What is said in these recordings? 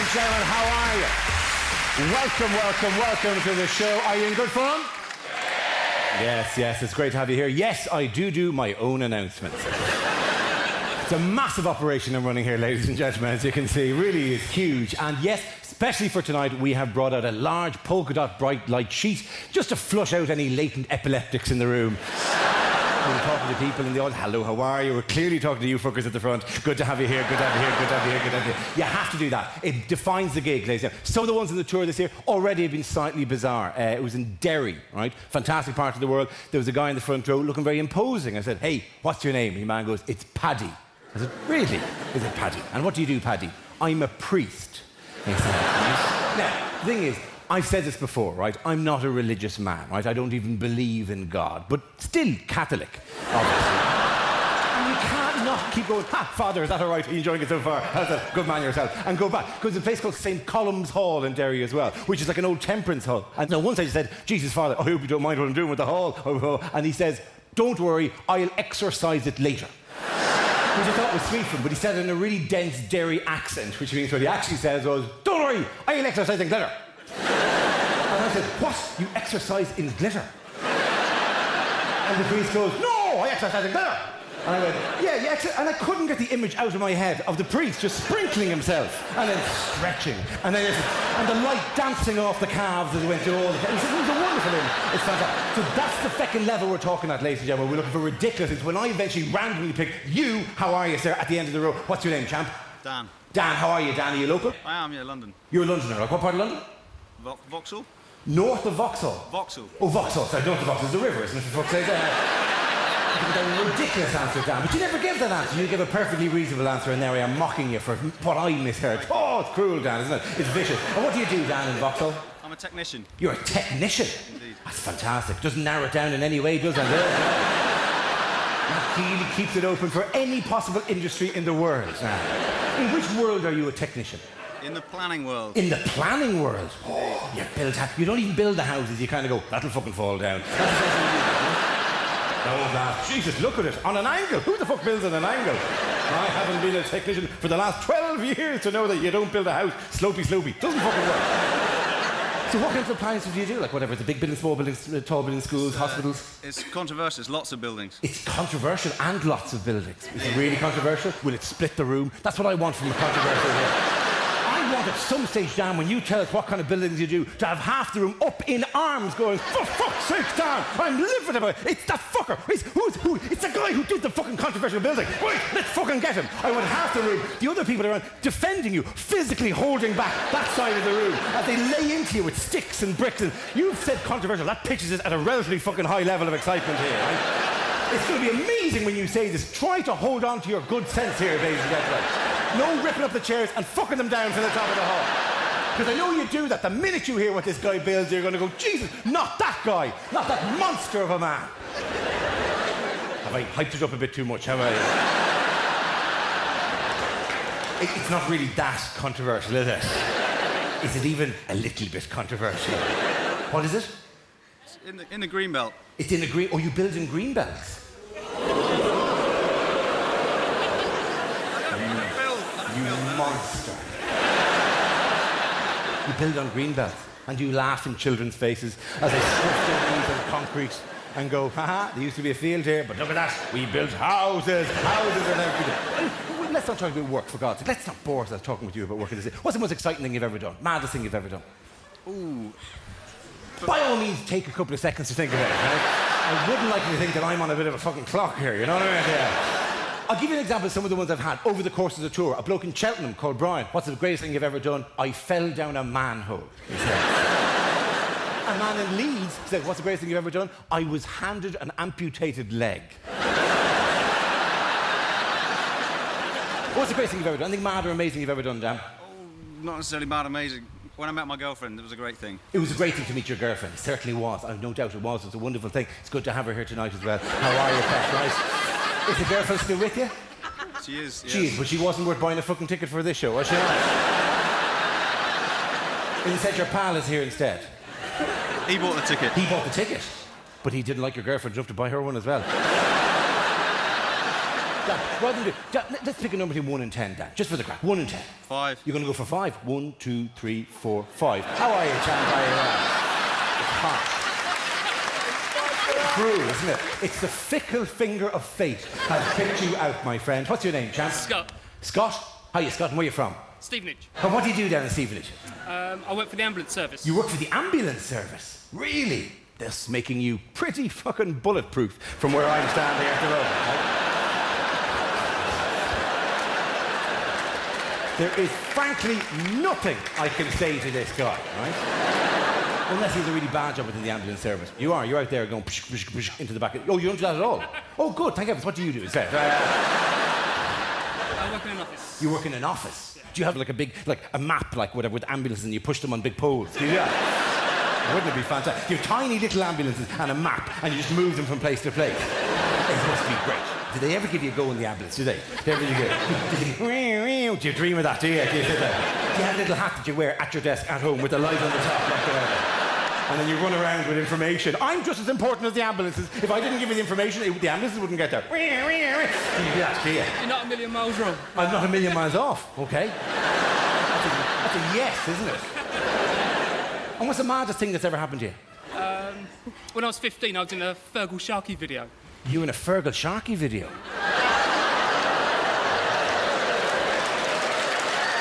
and gentlemen, how are you? Welcome to the show. Are you in good fun? Yes, it's great to have you here. Yes, I do my own announcements. It's a massive operation I'm running here, ladies and gentlemen, as you can see. Really is huge. And yes, especially for tonight, we have brought out a large polka dot bright light sheet just to flush out any latent epileptics in the room. We're talking to people in the audience. Hello, how are you? We're clearly talking to you fuckers at the front. Good to have you here, good to have you here, good to have you here, good to have you here. You have to do that. It defines the gig, ladies and gentlemen. Some of the ones in the tour this year already have been slightly bizarre. It was in Derry, right? Fantastic part of the world. There was a guy in the front row looking very imposing. I said, hey, what's your name? And the man goes, it's Paddy. I said, really? Is it Paddy? And what do you do, Paddy? I'm a priest. He said, now, the thing is, I've said this before, right? I'm not a religious man, right? I don't even believe in God, but still Catholic, obviously. And you can't not keep going, Father, is that all right? Are you enjoying it so far? How's that? Good man yourself. And go back. Because there's a place called St. Column's Hall in Derry as well, which is like an old temperance hall. And now once I just said, Jesus, Father, I hope you don't mind what I'm doing with the hall. And he says, don't worry, I'll exorcise it later. Which I thought was sweet from him, but he said it in a really dense Derry accent, which means what he actually says was, don't worry, I'll exorcise it later. And I said, what? You exercise in glitter? And the priest goes, no, I exercise in glitter. And I went, yeah, and I couldn't get the image out of my head of the priest just sprinkling himself and then stretching and the light dancing off the calves as it went through all the... It was a wonderful image. It's fantastic. So that's the fucking level we're talking at, ladies and gentlemen. We're looking for ridiculous things. When I eventually randomly pick you, how are you, sir, at the end of the row? What's your name, champ? Dan. Dan, how are you, Dan? Are you local? I am, yeah, London. You're a Londoner. Like what part of London? Vauxhall? North of Vauxhall? Vauxhall. Oh, Vauxhall. Sorry, north of Vauxhall is the river, isn't it, for fuck's sake? A ridiculous answer, Dan. But you never give that answer. You give a perfectly reasonable answer, and there I am mocking you for what I misheard. Oh, it's cruel, Dan, isn't it? It's vicious. And what do you do, Dan, in Vauxhall? I'm a technician. You're a technician? Indeed. That's fantastic. Doesn't narrow it down in any way, does it? That really keeps it open for any possible industry in the world. Now, in which world are you a technician? In the planning world. In the planning world? Oh, you don't even build the houses. You kind of go, that'll fucking fall down. Jesus, look at it. On an angle. Who the fuck builds on an angle? I haven't been a technician for the last 12 years to know that you don't build a house slopey. Doesn't fucking work. So what kinds of appliances do you do? Like whatever, the big buildings, small buildings, tall buildings, schools, hospitals? It's controversial. There's lots of buildings. It's controversial and lots of buildings. Is it really controversial? Will it split the room? That's what I want from a controversial here. I want at some stage, Dan, when you tell us what kind of buildings you do, to have half the room up in arms going, for fuck's sake, Dan, I'm livid about it. It's that fucker. It's the guy who did the fucking controversial building. Right, let's fucking get him. I want half the room, the other people around, defending you, physically holding back that side of the room as they lay into you with sticks and bricks. And you've said controversial. That pitches it at a relatively fucking high level of excitement here, right? It's going to be amazing when you say this. Try to hold on to your good sense here, ladies and gentlemen. No ripping up the chairs and fucking them down to the top of the hall. Because I know you do that. The minute you hear what this guy builds, you're going to go, Jesus, not that guy. Not that monster of a man. Have I hyped it up a bit too much? Have I? It's not really that controversial, is it? Is it even a little bit controversial? What is it? It's in the green belt. It's in the green... Oh, you build in green belts? You monster. You build on green belts and you laugh in children's faces as they swift their knees on concrete and go, haha, there used to be a field here, but look at that, we built houses and everything. Let's not talk about work, for God's sake. Let's not bore us talking with you about work. What's the most exciting thing you've ever done? Maddest thing you've ever done? Ooh. By all means, take a couple of seconds to think about it, right? I wouldn't like you to think that I'm on a bit of a fucking clock here, you know what I mean? Yeah. I'll give you an example of some of the ones I've had over the course of the tour. A bloke in Cheltenham called Briain. What's the greatest thing you've ever done? I fell down a manhole, he said. A man in Leeds said, what's the greatest thing you've ever done? I was handed an amputated leg. What's the greatest thing you've ever done? Anything mad or amazing you've ever done, Dan? Oh, not necessarily mad amazing. When I met my girlfriend, it was a great thing. It was a great thing to meet your girlfriend. It certainly was. I've no doubt it was. It's a wonderful thing. It's good to have her here tonight as well. How are you, Pat? Right? Is the girlfriend still with you? She is, yes. She is, but she wasn't worth buying a fucking ticket for this show, was she not? Instead, your pal is here instead. He bought the ticket. He bought the ticket, but he didn't like your girlfriend enough to buy her one as well. Dan, rather than let's pick a number between 1 and 10, Dan, just for the crack. 1 and 10. 5. You're going to go for 5. 1, 2, 3, 4, 5. How are you, champ? How are you? It's hot. Cruel, isn't it? It's the fickle finger of fate has picked you out, my friend. What's your name, champ? Scott. Scott? How are you, Scott? And where are you from? Stevenage. And what do you do down in Stevenage? I work for the ambulance service. You work for the ambulance service? Really? This making you pretty fucking bulletproof from where I'm standing at the moment. Right? There is frankly nothing I can say to this guy, right? Unless he's a really bad job within the ambulance service. You're out there going psh, psh, psh, into the back. Oh, you don't do that at all? Oh, good, thank heavens. What do you do instead? I work in an office. You work in an office? Yeah. Do you have like a big, like a map, like whatever, with ambulances and you push them on big poles? Do you do that? Wouldn't it be fantastic? You have tiny little ambulances and a map and you just move them from place to place. It must be great. Did they ever give you a go in the ambulance, do they? Do you dream of that, do you? Do you sit there? Do you have a little hat that you wear at your desk at home with the light on the top, like and then you run around with information. I'm just as important as the ambulances. If I didn't give you the information, the ambulances wouldn't get there. Do you do that, do you? You're not a million miles wrong. I'm not a million miles off, okay? That's a yes, isn't it? And what's the maddest thing that's ever happened to you? When I was 15, I was in a Fergal Sharkey video. You in a Fergal Sharkey video?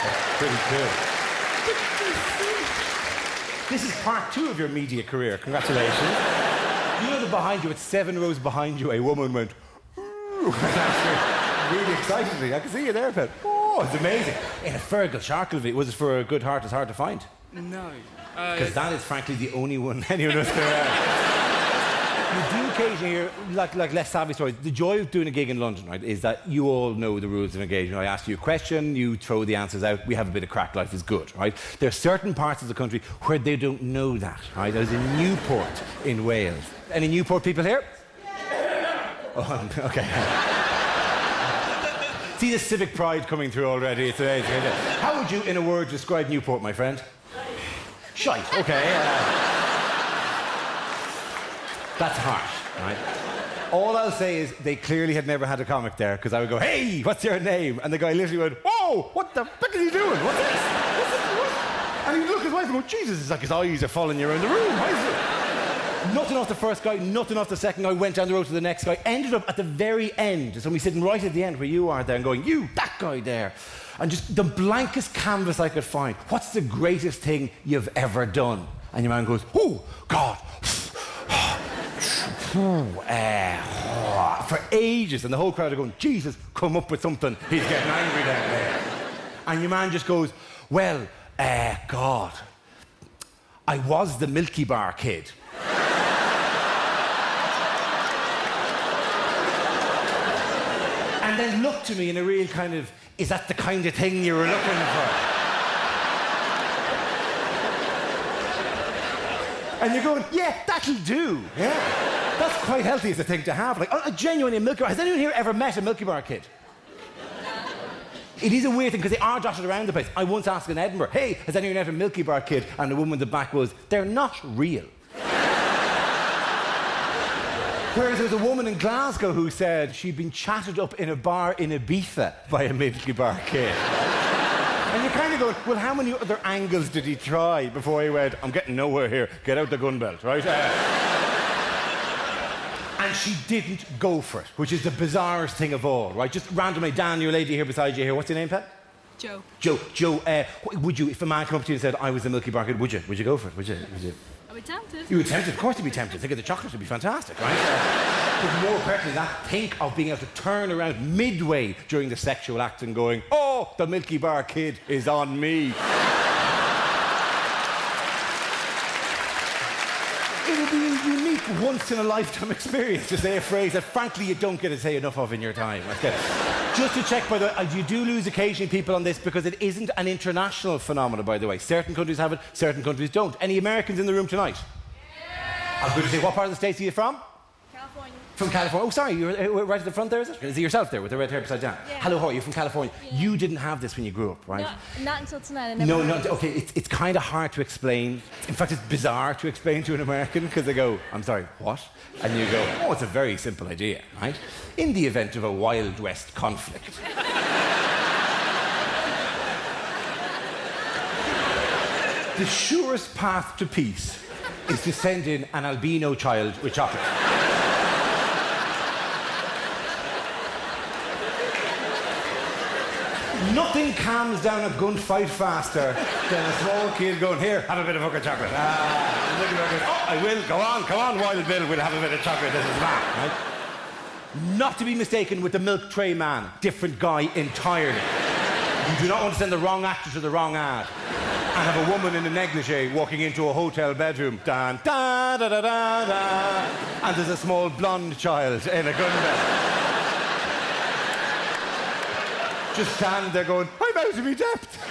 That's pretty cool. This is part 2 of your media career. Congratulations. You know that behind you, it's 7 rows behind you, a woman went, ooh. Really excitedly. I can see you there, Pet. Oh, it's amazing. In a Fergal Sharkey video, was it for a good heart as hard to find? No. Because that is frankly the only one anyone else can have. You do occasionally hear, like less savvy stories. The joy of doing a gig in London, right, is that you all know the rules of engagement. I ask you a question, you throw the answers out, we have a bit of crack, life is good, right? There are certain parts of the country where they don't know that, right? I was in Newport in Wales. Any Newport people here? Oh, okay. See the civic pride coming through already. It's amazing. How would you, in a word, describe Newport, my friend? Shite, okay. That's harsh, right? All I'll say is they clearly had never had a comic there, because I would go, hey, what's your name? And the guy literally went, whoa, what the fuck is he doing? What's this? What? And he'd look at his wife and go, Jesus, it's like his eyes are following you around the room. Why is it? Nothing off the first guy, nothing off the second guy, went down the road to the next guy, ended up at the very end. So we're sitting right at the end where you are there and going, you, that guy there. And just the blankest canvas I could find. What's the greatest thing you've ever done? And your man goes, oh, God. For ages, and the whole crowd are going, Jesus, come up with something. He's getting angry down there. And your man just goes, well, God, I was the Milky Bar kid. And then looked to me in a real kind of, is that the kind of thing you were looking for? And you're going, yeah, that'll do. Yeah. That's quite healthy as a thing to have. Like, a genuine Milky Bar. Has anyone here ever met a Milky Bar kid? It is a weird thing because they are dotted around the place. I once asked in Edinburgh, hey, has anyone ever met a Milky Bar kid? And the woman in the back was, they're not real. Whereas there was a woman in Glasgow who said she'd been chatted up in a bar in Ibiza by a Milky Bar kid. And you're kind of going, well, how many other angles did he try before he went, I'm getting nowhere here, get out the gun belt, right? And she didn't go for it, which is the bizarrest thing of all, right? Just randomly, Dan, your lady here beside you here, what's your name, Pat? Joe. Joe, would you, if a man came up to you and said, I was the Milky Bar kid, would you go for it? Would you? I would tempted. You would tempted, of course you'd be tempted. Think of the chocolate, would be fantastic, right? But more pertinently than that, think of being able to turn around midway during the sexual act and going, oh, the Milky Bar kid is on me. It would be a unique, once-in-a-lifetime experience to say a phrase that, frankly, you don't get to say enough of in your time. Okay. Just to check, by the way, you do lose occasionally people on this because it isn't an international phenomenon, by the way. Certain countries have it, certain countries don't. Any Americans in the room tonight? Yeah. I'm going to say, what part of the States are you from? California. From California. Oh, sorry, you're right at the front there, is it? Is it yourself there with the red hair upside down? Yeah. Hello, how are you? From California. Yeah. You didn't have this when you grew up, right? No, not until tonight. I never No, heard no, okay, it's kind of hard to explain. In fact, it's bizarre to explain to an American because they go, I'm sorry, what? And you go, oh, it's a very simple idea, right? In the event of a Wild West conflict. The surest path to peace is to send in an albino child with chocolate. Nothing calms down a gunfight faster than a small kid going, here, have a bit of fucking chocolate. Oh, I will. Go on, Wild Bill, we'll have a bit of chocolate. This is that, right? Not to be mistaken with the milk tray man. Different guy entirely. You do not want to send the wrong actor to the wrong ad and have a woman in a negligee walking into a hotel bedroom. Dan, da, da, da, da, da, and there's a small blonde child in a gun belt. Just standing there going, I'm out of my depth.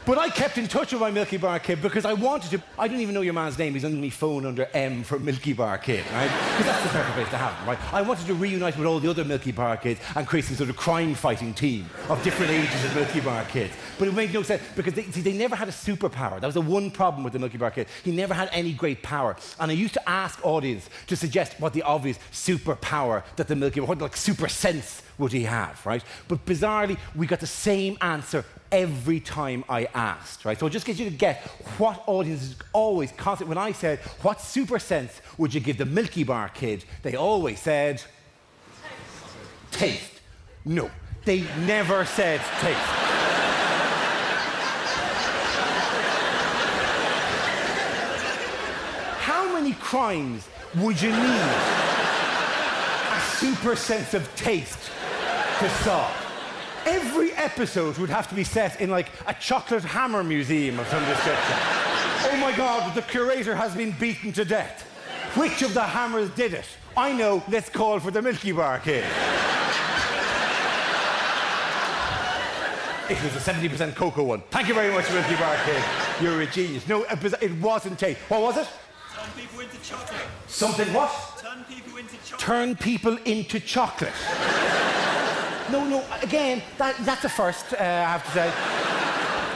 But I kept in touch with my Milky Bar kid because I wanted to. I don't even know your man's name. He's under my phone under M for Milky Bar kid, right? Because that's the perfect place to have him, right? I wanted to reunite with all the other Milky Bar kids and create some sort of crime-fighting team of different ages of Milky Bar kids. But it made no sense because they never had a superpower. That was the one problem with the Milky Bar kid. He never had any great power. And I used to ask audience to suggest what the obvious superpower that the Milky Bar, what like super sense would he have, right? But bizarrely, we got the same answer every time I asked, right? So I'll just get you to get what audiences always, constantly, when I said, what super sense would you give the Milky Bar kid? They always said, taste. No, they never said taste. How many crimes would you need a super sense of taste to solve? Every episode would have to be set in like a chocolate hammer museum of some description. Oh my God, the curator has been beaten to death. Which of the hammers did it? I know, let's call for the Milky Bar kid. It was a 70% cocoa one. Thank you very much, Milky Bar kid. You're a genius. No, it wasn't taste. What was it? Turn people into chocolate. Something what? Turn people into chocolate. Turn people into chocolate. No, again, that's a first, I have to say.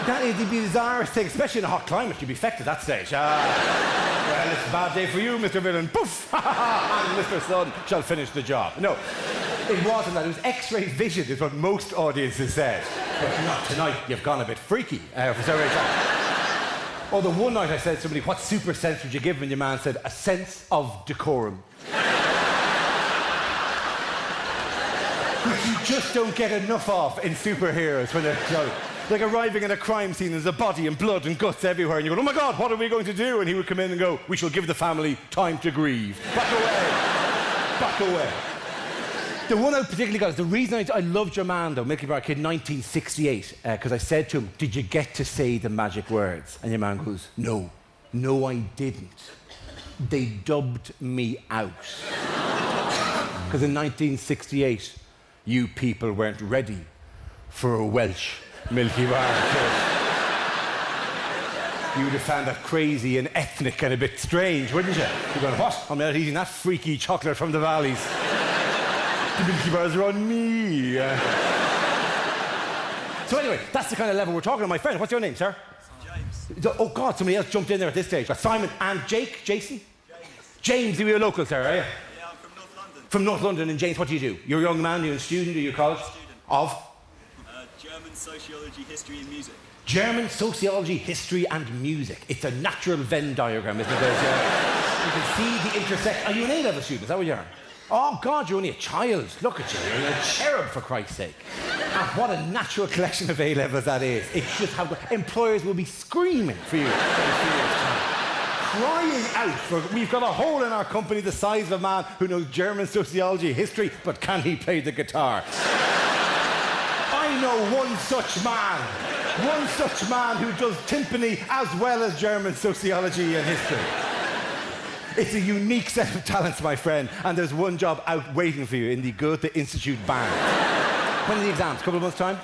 That is the bizarrest thing, especially in a hot climate, you'd be fecked at that stage. Well, it's a bad day for you, Mr. Villain. Poof! And Mr. Sun shall finish the job. No, it wasn't that. It was X-ray vision is what most audiences said. But not tonight, you've gone a bit freaky for some reason. Or the one night I said to somebody, what super sense would you give him? And your man said, a sense of decorum. Which you just don't get enough of in superheroes when they're like arriving in a crime scene, there's a body and blood and guts everywhere, and you go, oh my God, what are we going to do? And he would come in and go, we shall give the family time to grieve. Back away. Back away. The one I particularly got is the reason I loved your man, though, Milky Bar Kid, 1968, because I said to him, did you get to say the magic words? And your man goes, no, I didn't. They dubbed me out. Because in 1968, you people weren't ready for a Welsh Milky Bar kid. You would have found that crazy and ethnic and a bit strange, wouldn't you? You're going, what? I'm not eating that freaky chocolate from the valleys. The Milky Bars are on me. So anyway, that's the kind of level we're talking about, my friend. What's your name, sir? James. Oh God, somebody else jumped in there at this stage. Simon and Jason? James, are you a local, sir, are you? Yeah, I'm from North London. From North London, and James, what do you do? You're a young man, you're a student, are you college? Student. Of? German, sociology, history and music. German, sociology, history and music. It's a natural Venn diagram, isn't it? You can see the intersection. Are you an A-level student? Is that what you are? Oh God, you're only a child. Look at you. You're a cherub, for Christ's sake. And what a natural collection of A-levels that is. It's just how employers will be screaming for you in a few years' time. Crying out for, we've got a hole in our company the size of a man who knows German, sociology, history, but can he play the guitar? I know one such man who does timpani as well as German sociology and history. It's a unique set of talents, my friend, and there's one job out waiting for you in the Goethe Institute band. When are the exams? Couple of months' time?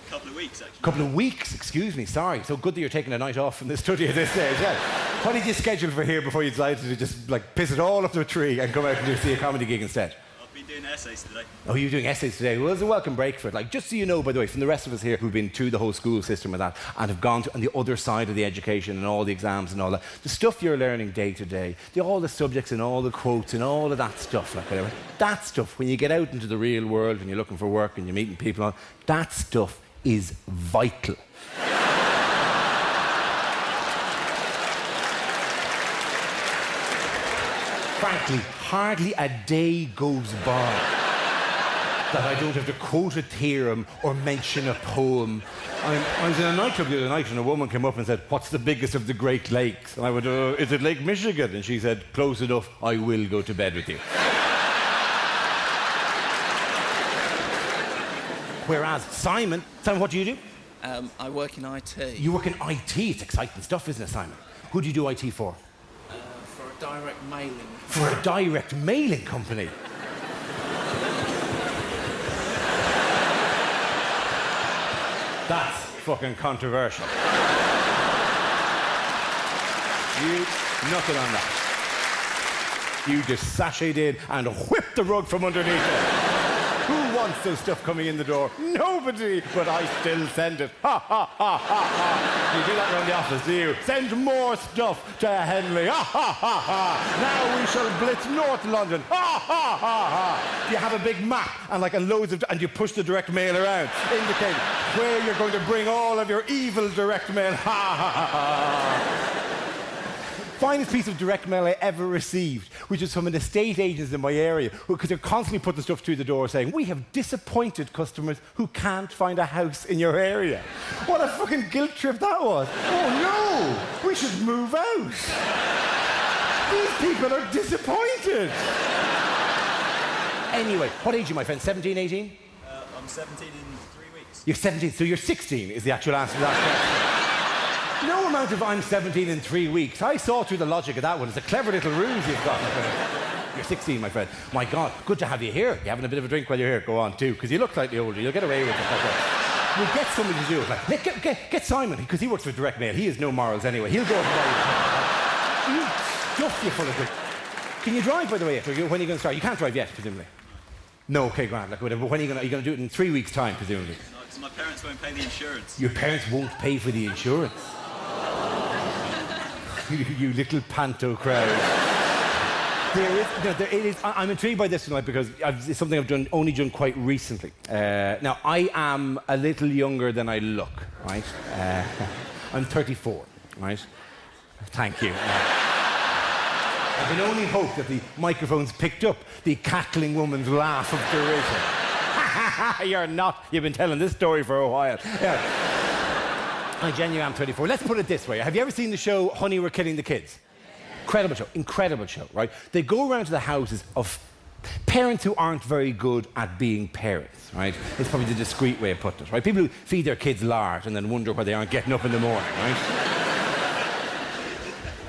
Couple of weeks, actually. Couple of weeks, excuse me, sorry. So good that you're taking a night off from the study at this stage, yeah. What did you schedule for here before you decided to just, like, piss it all up to a tree and come out and see a comedy gig instead? I've been doing essays today. Oh, you're doing essays today? Well, it's a welcome break for it. Like, just so you know, by the way, from the rest of us here who've been through the whole school system with that and have gone to on the other side of the education and all the exams and all that, the stuff you're learning day to day, all the subjects and all the quotes and all of that stuff, like whatever, that stuff, when you get out into the real world and you're looking for work and you're meeting people, that stuff is vital. Frankly, hardly a day goes by that I don't have to quote a theorem or mention a poem. I was in a nightclub the other night and a woman came up and said, "What's the biggest of the Great Lakes?" And I went, "Is it Lake Michigan?" And she said, "Close enough, I will go to bed with you." Whereas Simon, what do you do? I work in IT. You work in IT. It's exciting stuff, isn't it, Simon? Who do you do IT for? For a direct mailing. For a direct mailing company. That's fucking controversial. Nothing on that. You just sashayed in and whipped the rug from underneath it. Who wants this stuff coming in the door? Nobody, but I still send it. Ha, ha, ha, ha, ha. You do that around the office, do you? Send more stuff to Henley. Ha, ha, ha, ha. Now we shall blitz North London. Ha, ha, ha, ha. You have a big map and like a loads of, and you push the direct mail around, indicating where you're going to bring all of your evil direct mail. Ha, ha, ha, ha. Finest piece of direct mail I ever received, which is from an estate agent in my area, because they're constantly putting stuff through the door saying, "We have disappointed customers who can't find a house in your area." What a fucking guilt trip that was. Oh no, we should move out. These people are disappointed. Anyway, what age are you, my friend? 17, 18? I'm 17 in 3 weeks. You're 17, so you're 16 is the actual answer to that question. No amount of "I'm 17 in 3 weeks." I saw through the logic of that one. It's a clever little ruse you've got. You're 16, my friend. My God, good to have you here. You're having a bit of a drink while you're here. Go on, too, because you look slightly older. You'll get away with it. We'll get somebody to do it. Like, get Simon, because he works for direct mail. He has no morals anyway. He'll go and buy you. Stuff you full of drink. Can you drive, by the way, when are you going to start? You can't drive yet, presumably. No, okay, grand. Like, whatever. When are you going to do it in 3 weeks' time, presumably? No, because my parents won't pay the insurance. Your parents won't pay for the insurance. You little panto crowd. There is. I'm intrigued by this tonight because it's something I've only done quite recently. Now, I am a little younger than I look, right? I'm 34, right? Thank you. I can only hope that the microphones picked up the cackling woman's laugh of derision. You're not. You've been telling this story for a while. Yeah. I genuinely am 34. Let's put it this way. Have you ever seen the show Honey, We're Killing the Kids? Incredible show, right? They go around to the houses of parents who aren't very good at being parents, right? It's probably the discreet way of putting it, right? People who feed their kids lard and then wonder why they aren't getting up in the morning, right?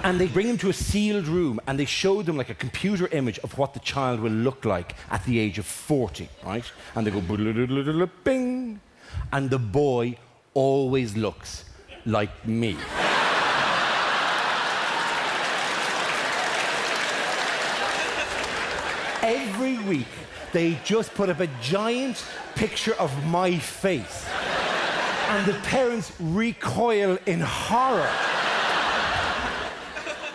And they bring them to a sealed room and they show them like a computer image of what the child will look like at the age of 40, right? And they go bing, and the boy always looks like me. Every week, they just put up a giant picture of my face. And the parents recoil in horror.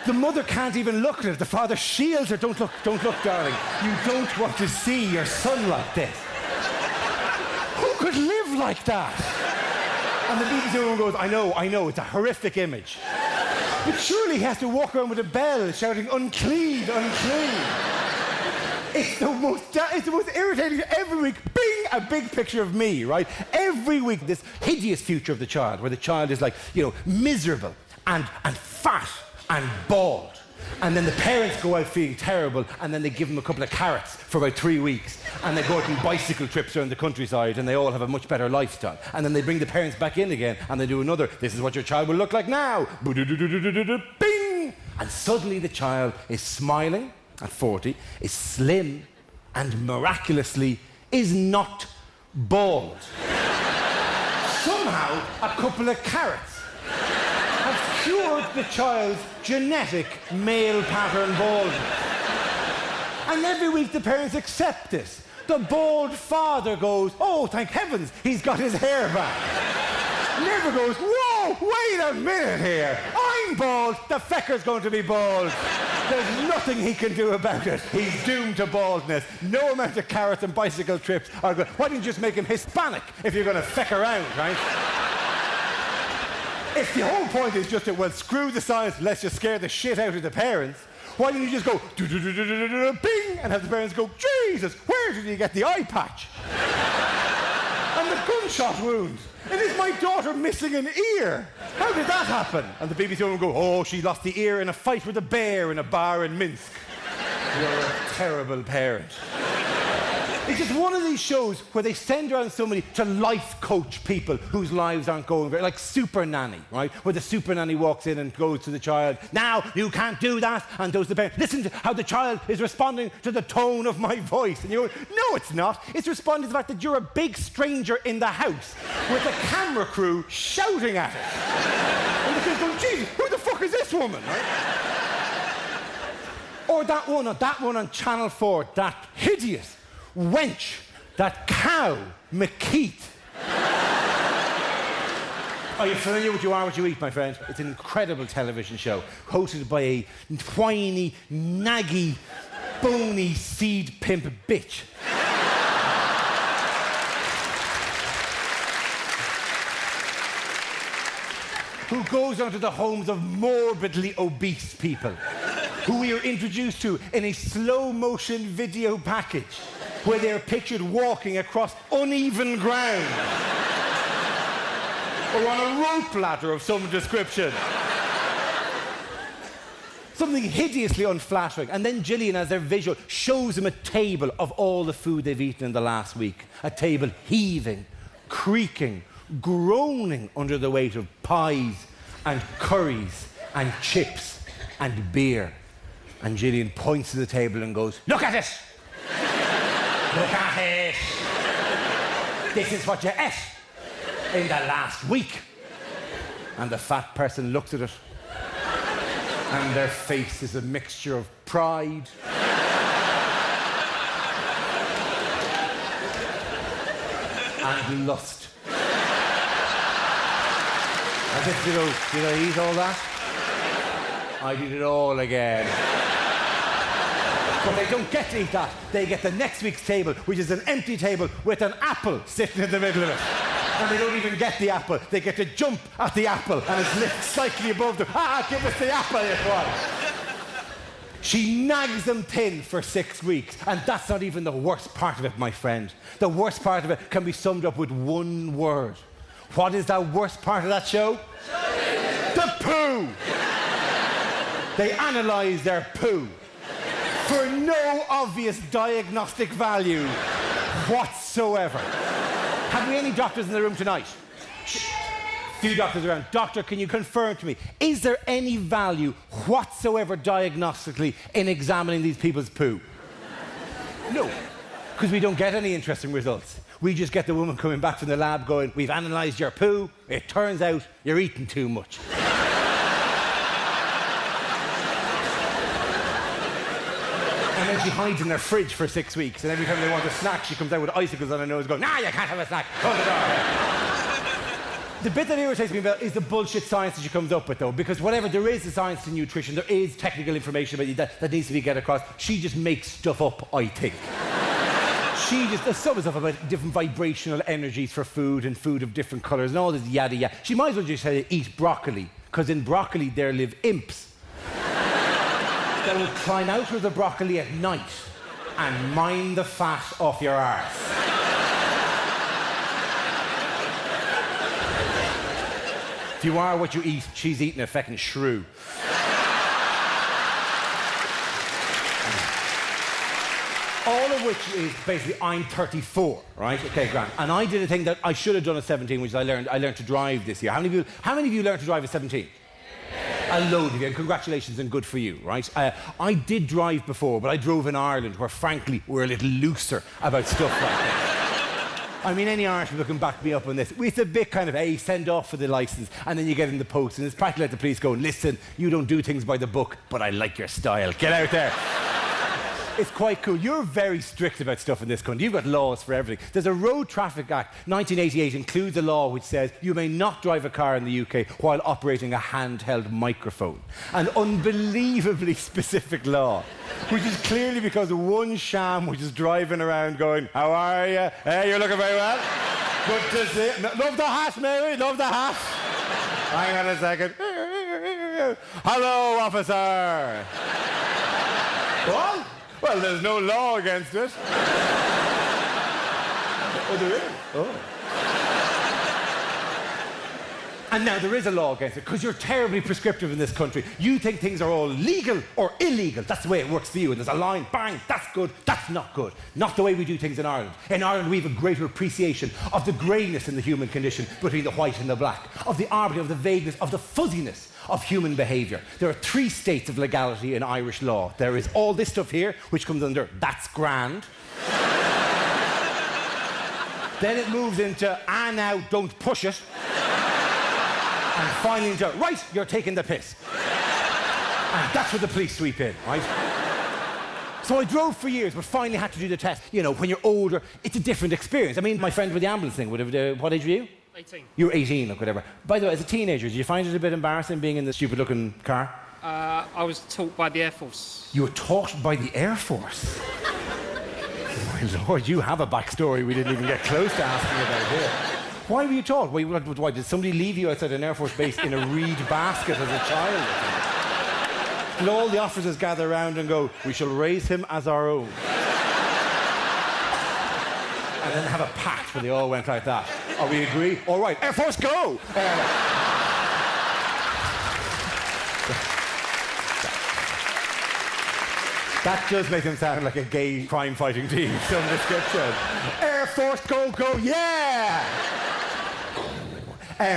The mother can't even look at it. The father shields her. Don't look, darling. You don't want to see your son like this. Who could live like that? And the BBC woman goes, I know, it's a horrific image. But surely he has to walk around with a bell shouting, "Unclean, unclean." It's the most irritating. Every week, bing, a big picture of me, right? Every week, this hideous future of the child, where the child is like, miserable and fat and bald. And then the parents go out feeling terrible, and then they give them a couple of carrots for about 3 weeks, and they go out on bicycle trips around the countryside, and they all have a much better lifestyle. And then they bring the parents back in again, and they do another, "This is what your child will look like now." Bing! And suddenly the child is smiling at 40, is slim, and miraculously is not bald. Somehow, a couple of carrots have cured the child's genetic male pattern baldness. And every week the parents accept this. The bald father goes, oh, thank heavens, he's got his hair back. Never goes, whoa, wait a minute here. I'm bald, the fecker's going to be bald. There's nothing he can do about it. He's doomed to baldness. No amount of carrots and bicycle trips are good. Why don't you just make him Hispanic if you're going to feck around, right? If the whole point is just that, well, screw the science, let's just scare the shit out of the parents, why don't you just go bing and have the parents go, Jesus, where did you get the eye patch? And the gunshot wound. And is my daughter missing an ear? How did that happen? And the BBC woman go, oh, she lost the ear in a fight with a bear in a bar in Minsk. You're a terrible parent. It's just one of these shows where they send around somebody to life coach people whose lives aren't going very, like Super Nanny, right? Where the Super Nanny walks in and goes to the child, now you can't do that, and does the parent, listen to how the child is responding to the tone of my voice. And you go, no, it's not. It's responding to the fact that you're a big stranger in the house with a camera crew shouting at it. And the kids go, Jesus, who the fuck is this woman, right? Or that one on Channel 4, that hideous wench, that cow, McKeith. Are you familiar with You Are What You Eat, my friend? It's an incredible television show, hosted by a whiny, naggy, bony seed pimp bitch. Who goes onto the homes of morbidly obese people, who we are introduced to in a slow-motion video package, where they're pictured walking across uneven ground or on a rope ladder of some description. Something hideously unflattering. And then Gillian, as their visual, shows them a table of all the food they've eaten in the last week. A table heaving, creaking, groaning under the weight of pies and curries and chips and beer. And Gillian points to the table and goes, look at it! Look at it! This is what you ate in the last week. And the fat person looks at it, and their face is a mixture of pride and lust. As if, did I eat all that? I did it all again. But they don't get to eat that. They get the next week's table, which is an empty table with an apple sitting in the middle of it. And they don't even get the apple. They get to jump at the apple, and it's lifted slightly above them. Ah, give us the apple, you what? She nags them thin for 6 weeks, and that's not even the worst part of it, my friend. The worst part of it can be summed up with one word. What is that worst part of that show? The poo! They analyse their poo for no obvious diagnostic value whatsoever. Have we any doctors in the room tonight? Few doctors around. Doctor, can you confirm to me, is there any value whatsoever diagnostically in examining these people's poo? No, because we don't get any interesting results. We just get the woman coming back from the lab going, we've analysed your poo, it turns out you're eating too much. And then she hides in her fridge for 6 weeks, and every time they want a snack, she comes out with icicles on her nose going, nah, you can't have a snack, close the door. The bit that irritates me about is the bullshit science that she comes up with, though, because whatever there is a science to nutrition, there is technical information about you that needs to be get across. She just makes stuff up, I think. There's some stuff about different vibrational energies for food and food of different colours and all this yada yada. She might as well just say eat broccoli, because in broccoli there live imps that will climb out of the broccoli at night and mine the fat off your arse. If you are what you eat, she's eating a feckin' shrew. All of which is basically, I'm 34, right? Okay, grand. And I did a thing that I should have done at 17, which I learned to drive this year. How many of you learned to drive at 17? A load of you, and congratulations and good for you, right? I did drive before, but I drove in Ireland, where frankly, we're a little looser about stuff like that. I mean, any Irish people can back me up on this. It's a bit kind of, hey, send off for the licence, and then you get in the post, and it's practically like the police going, listen, you don't do things by the book, but I like your style. Get out there. It's quite cool. You're very strict about stuff in this country. You've got laws for everything. There's a Road Traffic Act, 1988, includes a law which says you may not drive a car in the UK while operating a handheld microphone. An unbelievably specific law, which is clearly because of one sham which is driving around going, how are you? Hey, you're looking very well. But does it... Love the hat, Mary, love the hat. Hang on a second. Hello, officer. What? Well, there's no law against it. Oh, there is? Oh. And now there is a law against it, because you're terribly prescriptive in this country. You think things are all legal or illegal. That's the way it works for you. And there's a line, bang, that's good, that's not good. Not the way we do things in Ireland. In Ireland, we have a greater appreciation of the greyness in the human condition between the white and the black, of the arbiter, of the vagueness, of the fuzziness of human behaviour. There are 3 states of legality in Irish law. There is all this stuff here, which comes under that's grand. Then it moves into now, don't push it. And finally into right, you're taking the piss. And that's where the police sweep in, right? So I drove for years, but finally had to do the test. You know, when you're older, it's a different experience. I mean, my friend with the ambulance thing would have... what age were you? 18. You were 18, or whatever. By the way, as a teenager, did you find it a bit embarrassing being in the stupid-looking car? I was taught by the Air Force. You were taught by the Air Force? My lord, you have a backstory we didn't even get close to asking about here. Why were you taught? Why did somebody leave you outside an Air Force base in a reed basket as a child? And all the officers gather around and go, we shall raise him as our own. And then have a pact where they all went like that. Oh, we agree? All right, Air Force, go! That does make them sound like a gay crime-fighting team, some description. Air Force, go, go, yeah!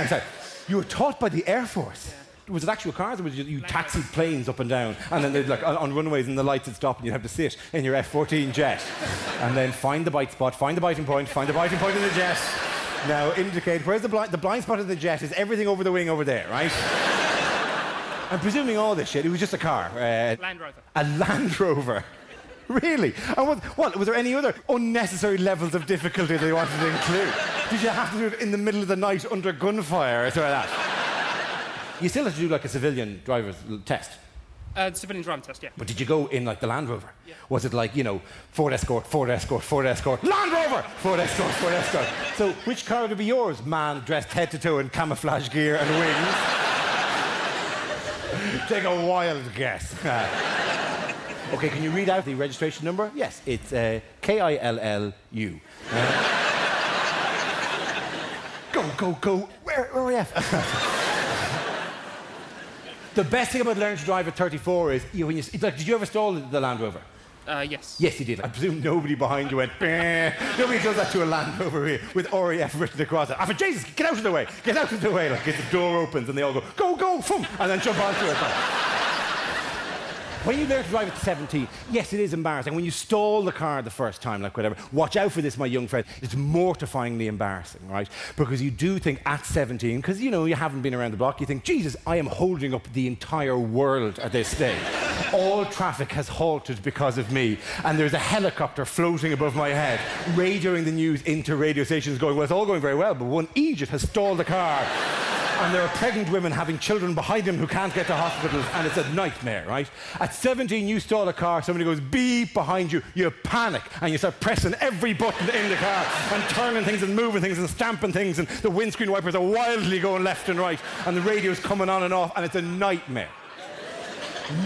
Sorry, you were taught by the Air Force? Yeah. Was it actual cars, or was you taxied planes up and down, and then they'd like on runways and the lights would stop and you'd have to sit in your F-14 jet and then find the bite spot, find the biting point in the jet. Now indicate where's the blind spot of the jet is everything over the wing over there, right? I'm presuming all this shit, it was just a car. Land Rover. A Land Rover? Really? And what? Was there any other unnecessary levels of difficulty they wanted to include? Did you have to do it in the middle of the night under gunfire or something like that? You still have to do like a civilian driver's test. Civilian driving test, yeah. But did you go in like the Land Rover? Yeah. Was it like, you know, Ford Escort, Ford Escort, Ford Escort, Land Rover, Ford Escort, Ford Escort? So which car would be yours? Man dressed head to toe in camouflage gear and wings? Take a wild guess. OK, can you read out the registration number? Yes, it's KILLU. Go. Where are we at? The best thing about learning to drive at 34 is, did you ever stall the Land Rover? Yes. Yes, you did. I presume nobody behind you went, bah. Nobody does that to a Land Rover here with RAF written across it. I said, Jesus, get out of the way. Get out of the way. Like, the door opens and they all go, go, boom, and then jump onto it. When you learn to drive at 17, yes, it is embarrassing. When you stall the car the first time, like whatever, watch out for this, my young friend. It's mortifyingly embarrassing, right? Because you do think at 17, because, you know, you haven't been around the block, you think, Jesus, I am holding up the entire world at this stage. All traffic has halted because of me, and there's a helicopter floating above my head, radioing the news into radio stations going, well, it's all going very well, but one idiot has stalled the car. And there are pregnant women having children behind them who can't get to hospitals, and it's a nightmare, right? At 17, you stall a car, somebody goes beep behind you, you panic, and you start pressing every button in the car, and turning things and moving things and stamping things, and the windscreen wipers are wildly going left and right, and the radio's coming on and off, and it's a nightmare.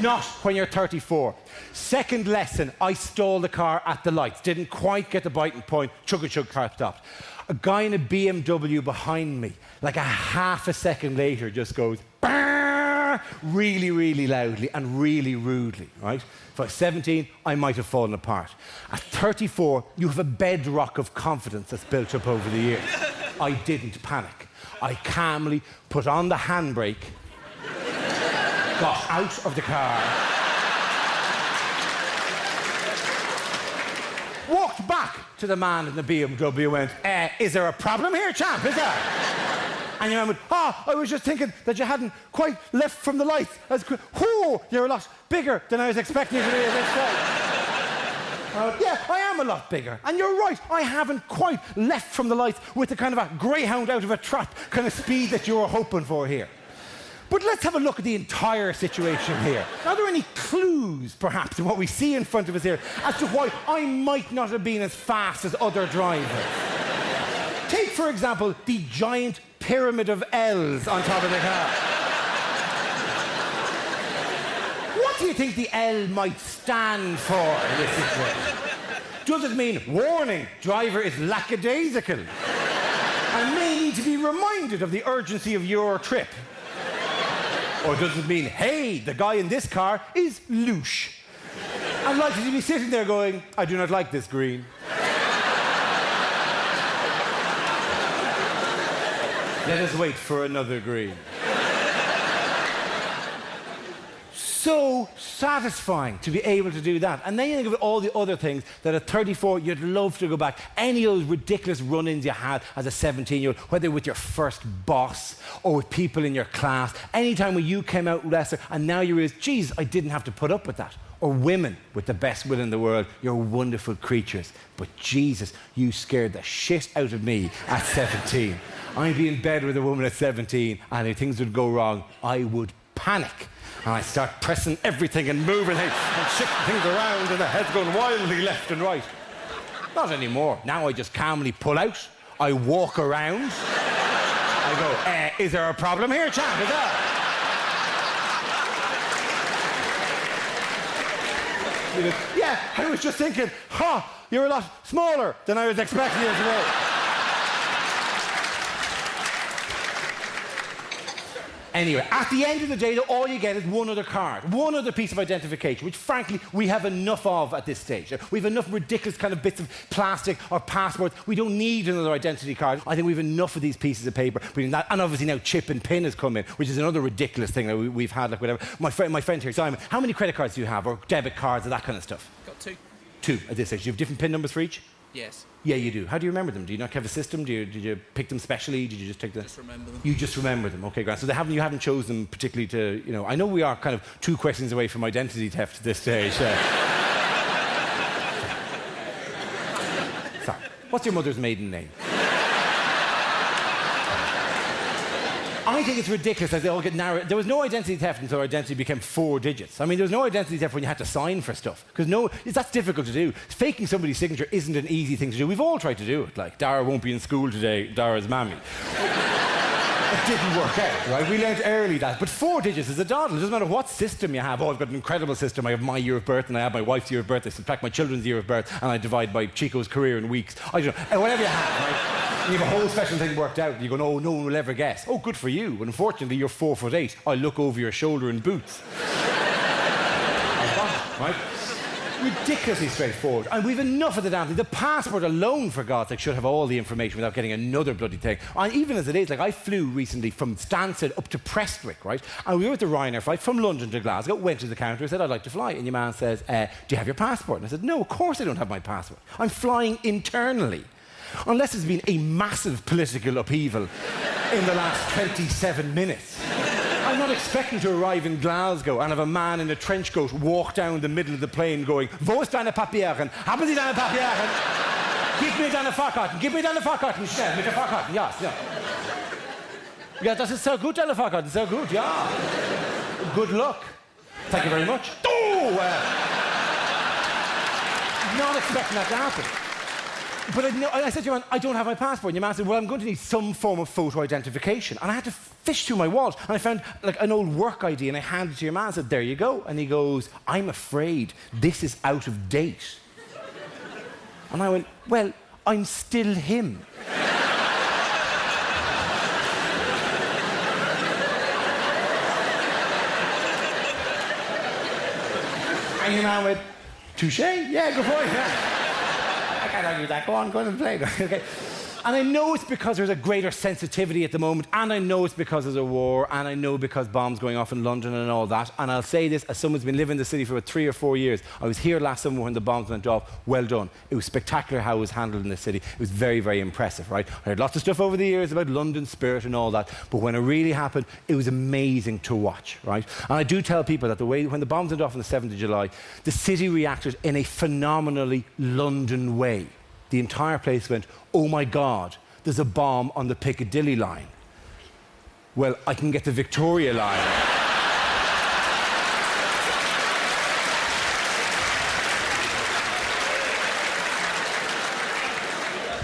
Not when you're 34. Second lesson, I stalled the car at the lights. Didn't quite get the biting point. Chug-a-chug, car stopped. A guy in a BMW behind me, like a half a second later, just goes, "Bah!" really, really loudly and really rudely, right? If I was 17, I might have fallen apart. At 34, you have a bedrock of confidence that's built up over the years. I didn't panic. I calmly put on the handbrake, got out of the car. walked back to the man in the BMW and went, is there a problem here, champ, is there? And your man went, I was just thinking that you hadn't quite left from the lights. You're a lot bigger than I was expecting you to be at this time. Yeah, I am a lot bigger. And you're right, I haven't quite left from the lights with the kind of a greyhound out of a trap kind of speed that you were hoping for here. But let's have a look at the entire situation here. Are there any clues, perhaps, in what we see in front of us here as to why I might not have been as fast as other drivers? Take, for example, the giant pyramid of L's on top of the car. What do you think the L might stand for in this situation? Does it mean, warning, driver is lackadaisical and may need to be reminded of the urgency of your trip? Or does it mean, hey, the guy in this car is louche and likely to be sitting there going, I do not like this green. Let us wait for another green. So satisfying to be able to do that. And then you think of all the other things that at 34 you'd love to go back. Any of those ridiculous run-ins you had as a 17-year-old, whether with your first boss or with people in your class, any time when you came out lesser and now you realize, geez, I didn't have to put up with that. Or women, with the best will in the world, you're wonderful creatures. But Jesus, you scared the shit out of me at 17. I'd be in bed with a woman at 17 and if things would go wrong, I would panic. And I start pressing everything and moving things and shifting things around and the head's going wildly left and right. Not anymore. Now I just calmly pull out. I walk around. I go, is there a problem here, champ? Is there? He goes, yeah, I was just thinking, you're a lot smaller than I was expecting you to be. Anyway, at the end of the day, all you get is one other card, one other piece of identification, which, frankly, we have enough of at this stage. We have enough ridiculous kind of bits of plastic or passports. We don't need another identity card. I think we have enough of these pieces of paper. And obviously now chip and pin has come in, which is another ridiculous thing that we've had, like whatever. My friend here, Simon, how many credit cards do you have, or debit cards, or that kind of stuff? Got two. Two at this stage. Do you have different pin numbers for each? Yes. Yeah, you do. How do you remember them? Do you not have a system? Did you pick them specially? Did you just take the... Just remember them. You just remember them. Okay, great. So you haven't chosen them particularly to, I know we are kind of 2 questions away from identity theft at this stage. Sorry. What's your mother's maiden name? I think it's ridiculous that they all get narrowed. There was no identity theft until identity became 4 digits. I mean, there was no identity theft when you had to sign for stuff. Because that's difficult to do. Faking somebody's signature isn't an easy thing to do. We've all tried to do it. Like, Dara won't be in school today, Dara's mammy. It didn't work out, right? We learned early that. But 4 digits is a doddle. It doesn't matter what system you have. Oh, I've got an incredible system. I have my year of birth and I have my wife's year of birth. I subtract my children's year of birth and I divide by Chico's career in weeks. I don't know. Whatever you have, right? You have a whole special thing worked out. You go, no one will ever guess. Oh, good for you. But unfortunately, you're 4'8". I look over your shoulder in boots. Right? Ridiculously straightforward. And we've enough of the damn thing. The passport alone, for God's sake, should have all the information without getting another bloody thing. And even as it is, like, I flew recently from Stansted up to Prestwick, right? And we were at the Ryanair flight from London to Glasgow, went to the counter and said, I'd like to fly. And your man says, do you have your passport? And I said, no, of course I don't have my passport. I'm flying internally. Unless there's been a massive political upheaval in the last 27 minutes. I'm not expecting to arrive in Glasgow and have a man in a trench coat walk down the middle of the plane going, Wo ist deine Papieren? Haben Sie deine Papieren? Gib mir deine Fahrkarten. Gib mir deine Fahrkarten. Schnell, mit der Fahrkarten. Ja, ja. Ja, das ist sehr gut, deine Fahrkarten. Sehr gut, ja. Good luck. Thank you very much. Oh! Not expecting that to happen. But I said to your man, I don't have my passport. And your man said, well, I'm going to need some form of photo identification. And I had to fish through my wallet. And I found like an old work ID and I handed it to your man and said, there you go. And he goes, I'm afraid this is out of date. And I went, well, I'm still him. And your man went, touche? Yeah, good point. Yeah. I can't argue that. Go on and play. Okay. And I know it's because there's a greater sensitivity at the moment, and I know it's because there's a war, and I know because bombs going off in London and all that. And I'll say this, as someone's been living in the city for about 3 or 4 years, I was here last summer when the bombs went off. Well done. It was spectacular how it was handled in the city. It was very, very impressive, right? I heard lots of stuff over the years about London spirit and all that, but when it really happened, it was amazing to watch, right? And I do tell people that the way, when the bombs went off on the 7th of July, the city reacted in a phenomenally London way. The entire place went, oh my God, there's a bomb on the Piccadilly line. Well, I can get the Victoria line.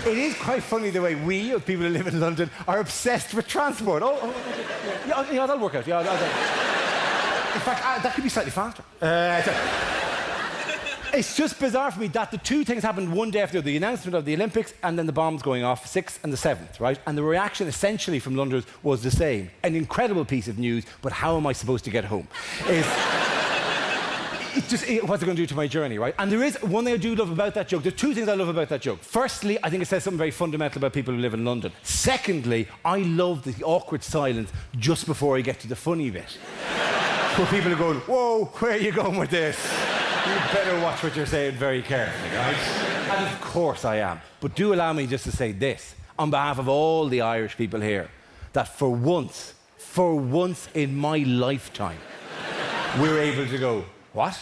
It is quite funny the way we, or people who live in London, are obsessed with transport. Yeah, that'll work out. Yeah, in fact, that could be slightly faster. It's just bizarre for me that the two things happened one day after the announcement of the Olympics and then the bombs going off, 6th and the 7th, right? And the reaction essentially from Londoners was the same. An incredible piece of news, but how am I supposed to get home? What's it going to do to my journey, right? And there is one thing I do love about that joke. There are two things I love about that joke. Firstly, I think it says something very fundamental about people who live in London. Secondly, I love the awkward silence just before I get to the funny bit. Where people are going, whoa, where are you going with this? You better watch what you're saying very carefully, right? And of course I am. But do allow me just to say this, on behalf of all the Irish people here, that for once in my lifetime, we're able to go, what?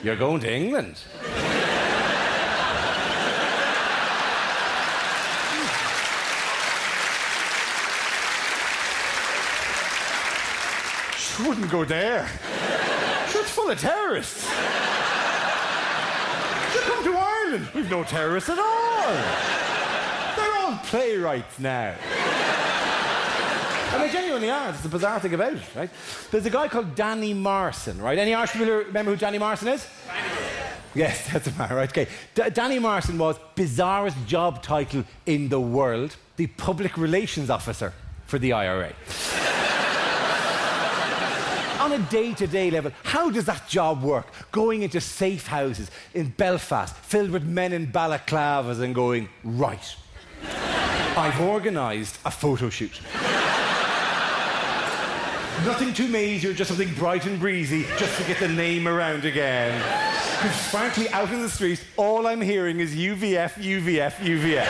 You're going to England? You wouldn't go there. It's full of terrorists. You come to Ireland. We've no terrorists at all. They're all playwrights now. And they genuinely are. It's the bizarre thing about it, right? There's a guy called Danny Morrison, right? Any Irish people remember who Danny Morrison is? Yes, that's a man, right? Okay. Danny Morrison was bizarrest job title in the world, the public relations officer for the IRA. On a day-to-day level, how does that job work? Going into safe houses in Belfast, filled with men in balaclavas and going, right, I've organised a photo shoot. Nothing too major, just something bright and breezy, just to get the name around again. Because frankly, out in the streets, all I'm hearing is UVF, UVF, UVF.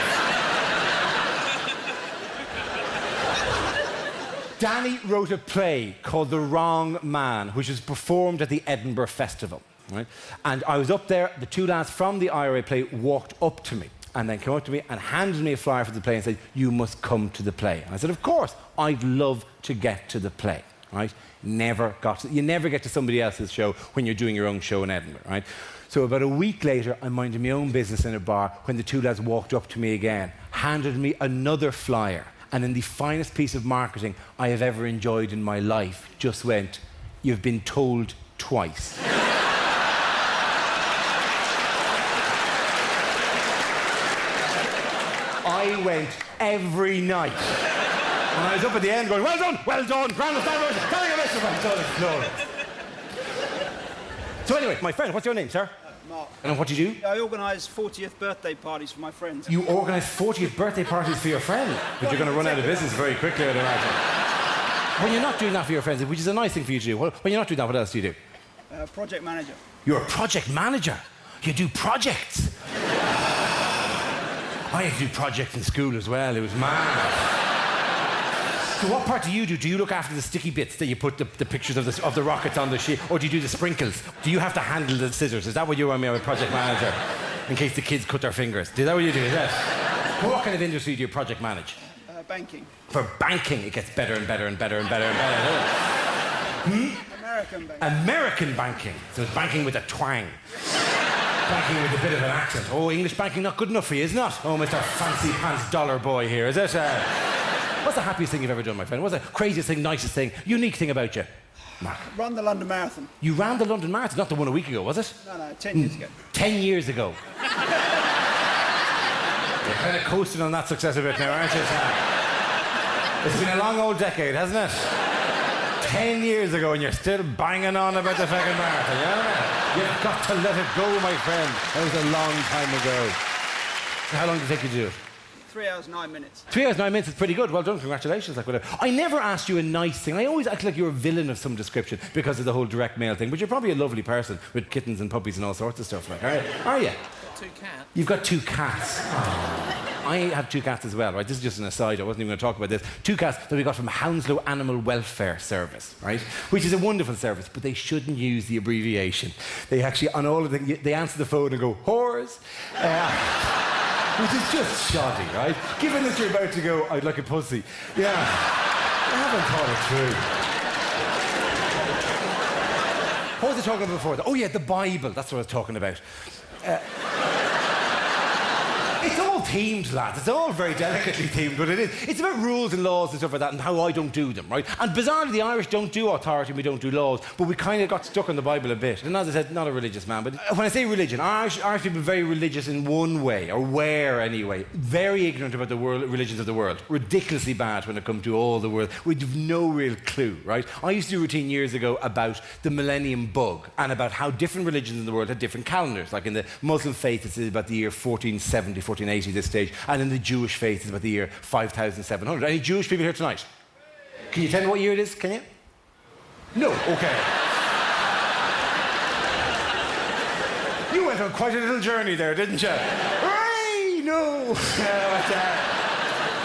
Danny wrote a play called The Wrong Man, which was performed at the Edinburgh Festival. Right? And I was up there, the two lads from the IRA play walked up to me and then came up to me and handed me a flyer for the play and said, you must come to the play. And I said, of course, I'd love to get to the play. Right? You never get to somebody else's show when you're doing your own show in Edinburgh. Right? So about a week later, I'm minding my own business in a bar when the two lads walked up to me again, handed me another flyer, and in the finest piece of marketing I have ever enjoyed in my life, just went, you've been told twice. I went every night. And I was up at the end going, well done, grand establishment, telling a message, well done, it's So anyway, my friend, what's your name, sir? Mark. And what do you do? I organise 40th birthday parties for my friends. You organise 40th birthday parties for your friend? But you're going to run out of business very quickly, I'd imagine. When you're not doing that for your friends, which is a nice thing for you to do, when you're not doing that, what else do you do? Project manager. You're a project manager? You do projects? I had to do projects in school as well, it was mad. So what part do you do? Do you look after the sticky bits that you put the pictures of the rockets on the sheet, or do you do the sprinkles? Do you have to handle the scissors? Is that what you are, a project manager? In case the kids cut their fingers. Is that what you do? Is that? What kind of industry do you project manage? Banking. For banking, it gets better and better and better and better and better. American banking. American banking. So it's banking with a twang. Banking with a bit of an accent. Oh, English banking not good enough for you, isn't it? Oh, Mr. Fancy Pants Dollar Boy here, is it? What's the happiest thing you've ever done, my friend? What's the craziest thing, nicest thing, unique thing about you? Mark. Run the London Marathon. You ran the London Marathon, not the one a week ago, was it? No, 10 years ago. 10 years ago. You're kind of coasting on that success a bit now, aren't you? It's been a long old decade, hasn't it? 10 years ago and you're still banging on about the fucking marathon, yeah? You've got to let it go, my friend. That was a long time ago. How long did it take you to do it? 3 hours, 9 minutes. 3 hours, 9 minutes is pretty good. Well done, congratulations. Like whatever. I never asked you a nice thing. I always act like you're a villain of some description because of the whole direct mail thing. But you're probably a lovely person with kittens and puppies and all sorts of stuff. Like, are you? Got 2 cats. You've got 2 cats. Oh. I have 2 cats as well, right? This is just an aside. I wasn't even going to talk about this. 2 cats that we got from Hounslow Animal Welfare Service, right? Which is a wonderful service, but they shouldn't use the abbreviation. They actually, on all of the, they answer the phone and go, whores. Which is just shoddy, right? Given that you're about to go, I'd like a pussy. Yeah. I haven't thought it through. What was I talking about before? Oh, yeah, the Bible. That's what I was talking about. It's all themed, lads. It's all very delicately themed, but it is. It's about rules and laws and stuff like that and how I don't do them, right? And bizarrely, the Irish don't do authority and we don't do laws, but we kind of got stuck on the Bible a bit. And as I said, not a religious man, but when I say religion, Irish people are very religious in one way, or were anyway. Very ignorant about the religions of the world. Ridiculously bad when it comes to all the world. We have no real clue, right? I used to do a routine years ago about the millennium bug and about how different religions in the world had different calendars. Like in the Muslim faith, it's about the year 1470, 1480 this stage, and in the Jewish faith it's about the year 5700. Any Jewish people here tonight? Can you tell me what year it is? Can you? No. Okay. You went on quite a little journey there, didn't you? Hooray! No.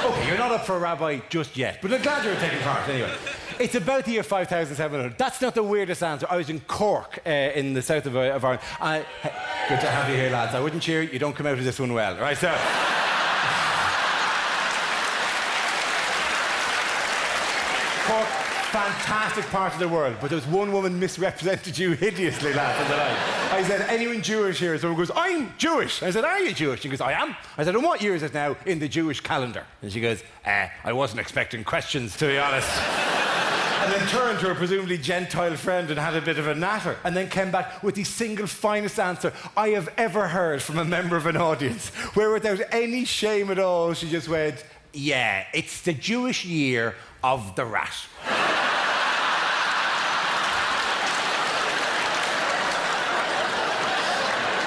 Okay, you're not up for a rabbi just yet, but I'm glad you're taking part anyway. It's about the year 5700. That's not the weirdest answer. I was in Cork, in the south of Ireland. Good to have you here, lads. I wouldn't cheer you. You don't come out of this one well, right? So, Cork, fantastic part of the world, but there was one woman misrepresented you hideously, lads, in the night. I said, anyone Jewish here? Someone goes, I'm Jewish. I said, are you Jewish? She goes, I am. I said, and what year is it now in the Jewish calendar? And she goes, I wasn't expecting questions, to be honest. And then turned to her presumably Gentile friend and had a bit of a natter, and then came back with the single finest answer I have ever heard from a member of an audience, where without any shame at all, she just went, yeah, it's the Jewish year of the rat.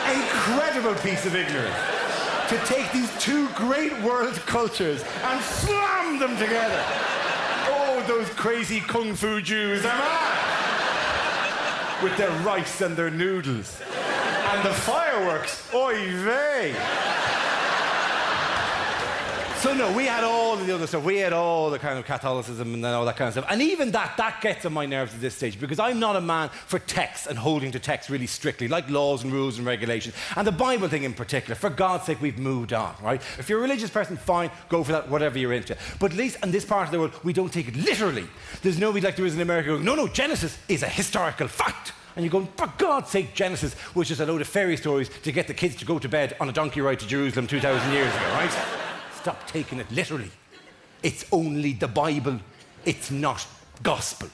Incredible piece of ignorance. To take these 2 great world cultures and slam them together. Oh, those crazy kung fu Jews, they're mad! With their rice and their noodles. And the fireworks, oy vey! So no, we had all of the other stuff. We had all the kind of Catholicism and all that kind of stuff. And even that gets on my nerves at this stage, because I'm not a man for text and holding to text really strictly, like laws and rules and regulations. And the Bible thing in particular, for God's sake, we've moved on, right? If you're a religious person, fine, go for that, whatever you're into. But at least in this part of the world, we don't take it literally. There's nobody like there is in America going, no, Genesis is a historical fact. And you're going, for God's sake, Genesis was just a load of fairy stories to get the kids to go to bed on a donkey ride to Jerusalem 2,000 years ago, right? Stop taking it literally. It's only the Bible. It's not gospel.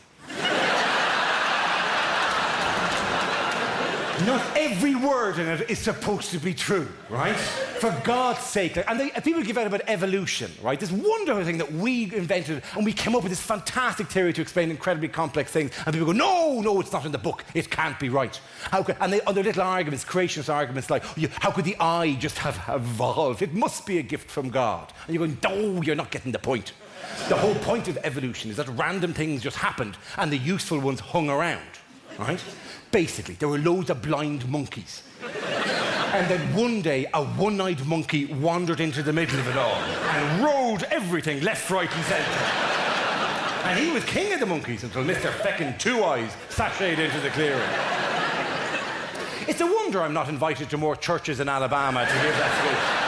Not every word in it is supposed to be true, right? For God's sake. And people give out about evolution, right? This wonderful thing that we invented, and we came up with this fantastic theory to explain incredibly complex things. And people go, no, it's not in the book. It can't be right. And other little arguments, creationist arguments like, how could the eye just have evolved? It must be a gift from God. And you're going, no, you're not getting the point. The whole point of evolution is that random things just happened and the useful ones hung around, right? Basically, there were loads of blind monkeys. And then one day, a one-eyed monkey wandered into the middle of it all and rode everything left, right, and centre. And he was king of the monkeys until Mr. Feckin' Two Eyes sashayed into the clearing. It's a wonder I'm not invited to more churches in Alabama to give that speech.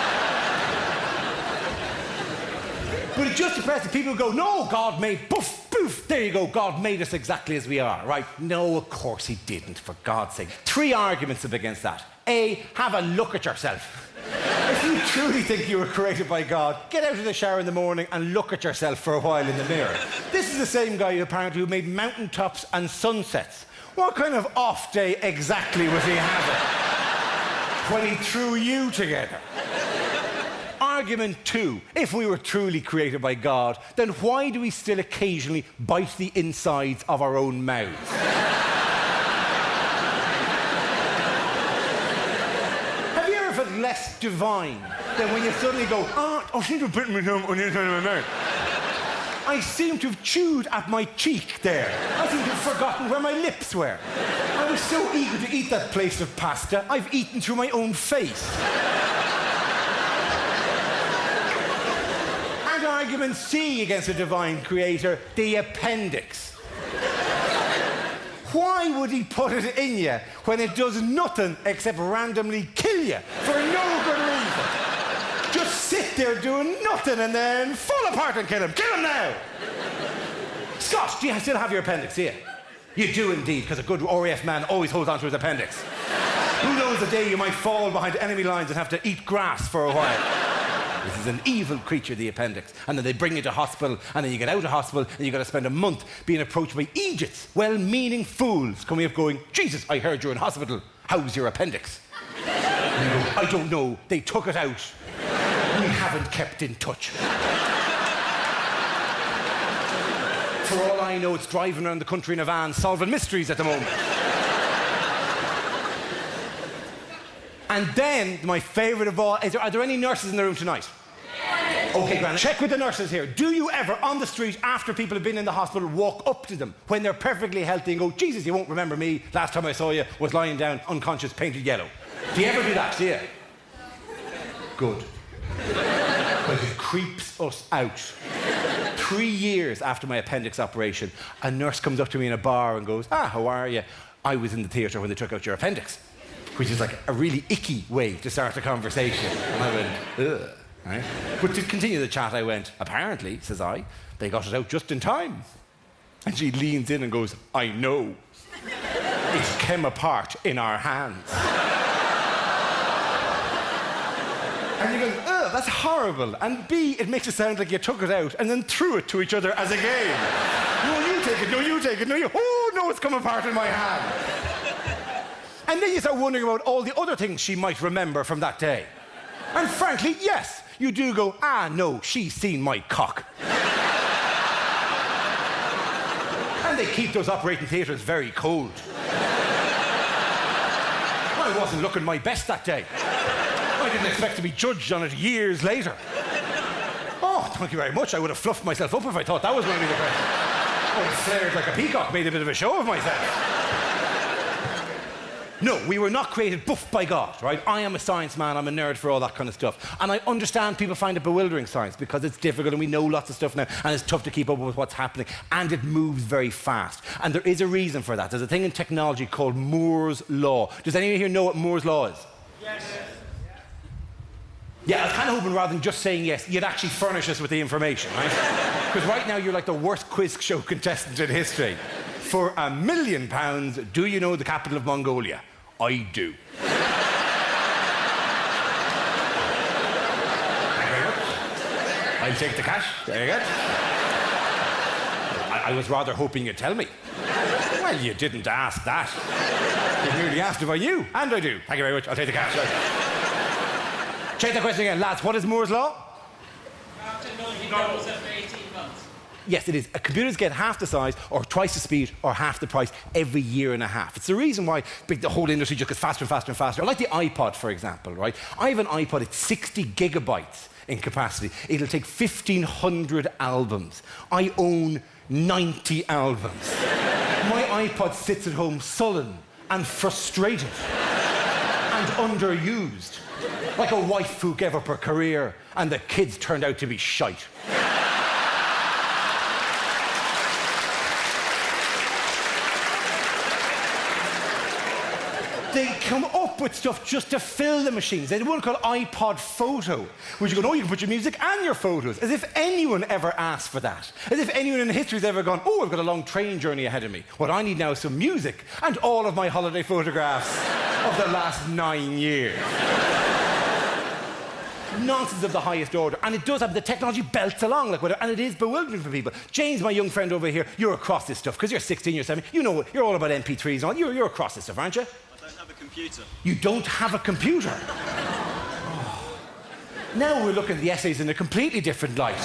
But it's just depressing. People go, no, God made poof, poof. There you go, God made us exactly as we are, right? No, of course he didn't, for God's sake. 3 arguments up against that. A, have a look at yourself. If you truly think you were created by God, get out of the shower in the morning and look at yourself for a while in the mirror. This is the same guy, apparently, who made mountaintops and sunsets. What kind of off day exactly was he having when he threw you together? Argument 2. If we were truly created by God, then why do we still occasionally bite the insides of our own mouths? Have you ever felt less less divine than when you suddenly go, I seem to have bitten myself on the inside of my mouth. I seem to have chewed at my cheek there. I seem to have forgotten where my lips were. I was so eager to eat that plate of pasta, I've eaten through my own face. And argument C against a divine creator, the appendix. Why would he put it in you when it does nothing except randomly kill you for no good reason? Just sit there doing nothing and then fall apart and kill him. Kill him now! Scott, do you still have your appendix here? You do indeed, because a good RAF man always holds on to his appendix. Who knows the day you might fall behind enemy lines and have to eat grass for a while. This is an evil creature, the appendix. And then they bring you to hospital, and then you get out of hospital, and you've got to spend a month being approached by idiots, well-meaning fools, coming up going, Jesus, I heard you're in hospital. How's your appendix? And you go, I don't know. They took it out. We haven't kept in touch. For all I know, it's driving around the country in a van solving mysteries at the moment. And then, my favourite of all, are there any nurses in the room tonight? Okay, Grant, check with the nurses here. Do you ever, on the street, after people have been in the hospital, walk up to them when they're perfectly healthy and go, Jesus, you won't remember me. Last time I saw you was lying down, unconscious, painted yellow. Do you ever do that? Do you? Good. Because it creeps us out. 3 years after my appendix operation, a nurse comes up to me in a bar and goes, how are you? I was in the theatre when they took out your appendix. Which is like a really icky way to start a conversation. And I went, ugh. Right? But to continue the chat, I went, apparently, says I, they got it out just in time. And she leans in and goes, I know. It came apart in our hands. And you go, ugh, that's horrible. And B, it makes it sound like you took it out and then threw it to each other as a game. No, you take it, no, you take it, no, you... Oh, no, it's come apart in my hand. And then you start wondering about all the other things she might remember from that day. And frankly, yes, you do go, no, she's seen my cock. And they keep those operating theatres very cold. I wasn't looking my best that day. I didn't expect to be judged on it years later. Oh, thank you very much. I would have fluffed myself up if I thought that was going to be the question. I would have flared like a peacock, made a bit of a show of myself. No, we were not created buff by God, right? I am a science man, I'm a nerd for all that kind of stuff. And I understand people find it bewildering, science, because it's difficult and we know lots of stuff now and it's tough to keep up with what's happening and it moves very fast. And there is a reason for that. There's a thing in technology called Moore's Law. Does anyone here know what Moore's Law is? Yes. Yeah, I was kind of hoping rather than just saying yes, you'd actually furnish us with the information, right? Because right now you're like the worst quiz show contestant in history. For £1 million, do you know the capital of Mongolia? I do. Thank you very much. I'll take the cash. There you go. I was rather hoping you'd tell me. Well, you didn't ask that. You merely asked if I knew, and I do. Thank you very much. I'll take the cash. Check the question again, lads. What is Moore's Law? After $90 every 18 months. Yes, it is. Computers get half the size, or twice the speed, or half the price every year and a half. It's the reason why the whole industry just gets faster and faster and faster. Like the iPod, for example, right? I have an iPod, it's 60 gigabytes in capacity. It'll take 1,500 albums. I own 90 albums. My iPod sits at home sullen and frustrated and underused. Like a wife who gave up her career and the kids turned out to be shite. They come up with stuff just to fill the machines. They do one called iPod Photo, which you go, you can put your music and your photos. As if anyone ever asked for that. As if anyone in history has ever gone, I've got a long train journey ahead of me. What I need now is some music and all of my holiday photographs of the last 9 years. Nonsense of the highest order. And it does have, the technology belts along, like whatever, and it is bewildering for people. James, my young friend over here, you're across this stuff, because you're 16, you're 17, you know, you're all about MP3s and all. You're across this stuff, aren't you? I don't have a computer. You don't have a computer? Oh. Now we're looking at the essays in a completely different light.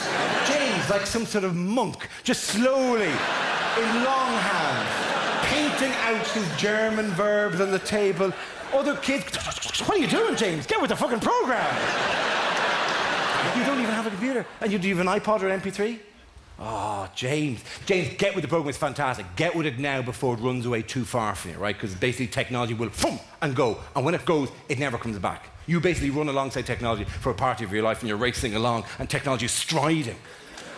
James, like some sort of monk, just slowly, in long hands, painting out his German verbs on the table. Other kids, what are you doing, James? Get with the fucking program. You don't even have a computer. And do you have an iPod or an MP3? Oh, James, get with the program. It's fantastic. Get with it now before it runs away too far from you, right? Because basically technology will boom and go. And when it goes, it never comes back. You basically run alongside technology for a part of your life and you're racing along and technology is striding.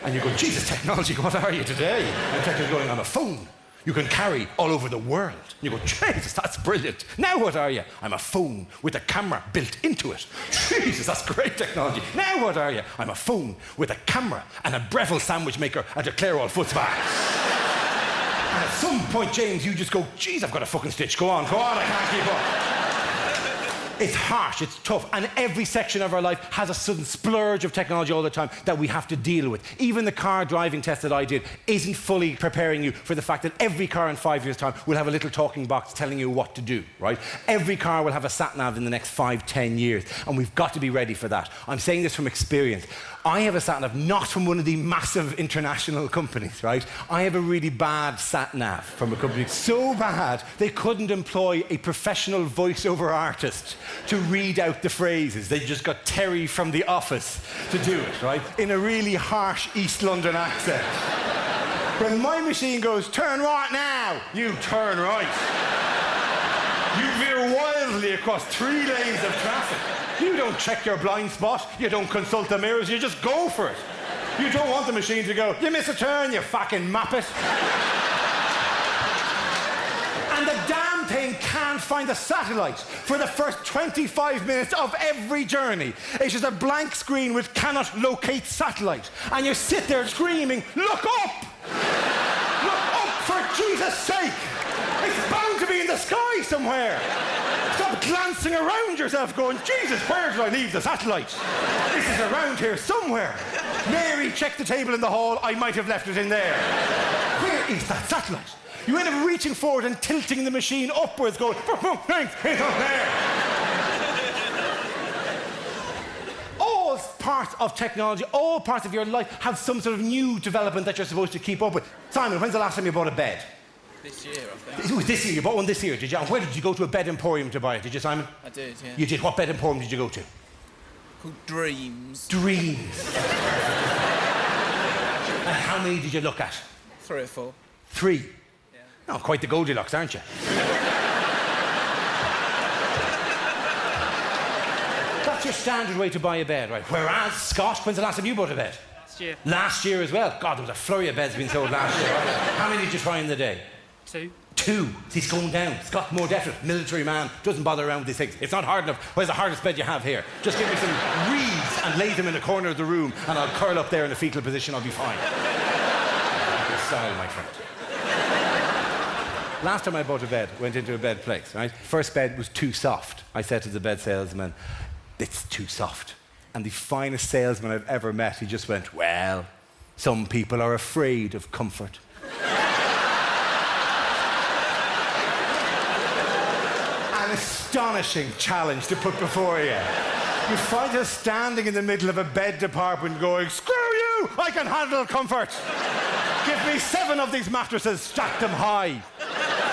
And you go, Jesus, technology, what are you today? And technology going on a phone. You can carry all over the world. And you go, Jesus, that's brilliant. Now what are you? I'm a phone with a camera built into it. Jesus, that's great technology. Now what are you? I'm a phone with a camera and a Breville sandwich maker and a Clairol foot spa. And at some point, James, you just go, geez, I've got a fucking stitch. Go on, I can't keep up. It's harsh, it's tough, and every section of our life has a sudden splurge of technology all the time that we have to deal with. Even the car driving test that I did isn't fully preparing you for the fact that every car in 5 years' time will have a little talking box telling you what to do, right? Every car will have a sat-nav in the next 5-10 years, and we've got to be ready for that. I'm saying this from experience. I have a sat-nav not from one of the massive international companies, right? I have a really bad sat-nav from a company so bad they couldn't employ a professional voiceover artist to read out the phrases. They just got Terry from The Office to do it, right? In a really harsh East London accent. When my machine goes, turn right now, you turn right. You veer wildly across 3 lanes of traffic. You don't check your blind spot, you don't consult the mirrors, you just go for it. You don't want the machine to go, you miss a turn, you fucking muppet. And the damn thing can't find a satellite for the first 25 minutes of every journey. It's just a blank screen which cannot locate satellite. And you sit there screaming, look up! Look up, for Jesus' sake! It's bound to be in the sky somewhere! Stop glancing around yourself going, Jesus, where did I leave the satellite? This is around here somewhere. Mary, check the table in the hall, I might have left it in there. Where is that satellite? You end up reaching forward and tilting the machine upwards, going, thanks, it's up there. All parts of technology, all parts of your life have some sort of new development that you're supposed to keep up with. Simon, when's the last time you bought a bed? This year, I think. It was this year. You bought one this year, did you? And where did you go to a bed emporium to buy it? Did you, Simon? I did, yeah. You did? What bed emporium did you go to? Called Dreams. Dreams. And how many did you look at? 3 or 4. 3? Yeah. Oh, quite the Goldilocks, aren't you? That's your standard way to buy a bed, right? Whereas, Scott, when's the last time you bought a bed? Last year. Last year as well? God, there was a flurry of beds being sold last year. Right? How many did you try in the day? 2. 2. See, it's going down. Scott's more definite. Military man. Doesn't bother around with these things. It's not hard enough. Where's the hardest bed you have here? Just give me some reeds and lay them in a corner of the room and I'll curl up there in a fetal position. I'll be fine. Your style, my friend. Last time I bought a bed, went into a bed place, right? First bed was too soft. I said to the bed salesman, it's too soft. And the finest salesman I've ever met, he just went, well, some people are afraid of comfort. An astonishing challenge to put before you. You find us standing in the middle of a bed department going, screw you, I can handle comfort. Give me 7 of these mattresses, stack them high.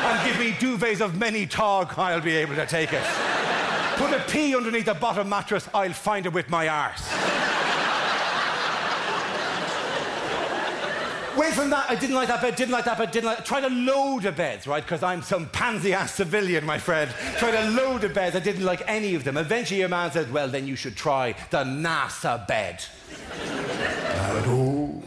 And give me duvets of many tog, I'll be able to take it. Put a pea underneath the bottom mattress, I'll find it with my arse. Wait from that, I didn't like that bed, Tried a load of beds, right? Because I'm some pansy-ass civilian, my friend. Tried a load of beds, I didn't like any of them. Eventually your man said, well, then you should try the NASA bed. I went, oh.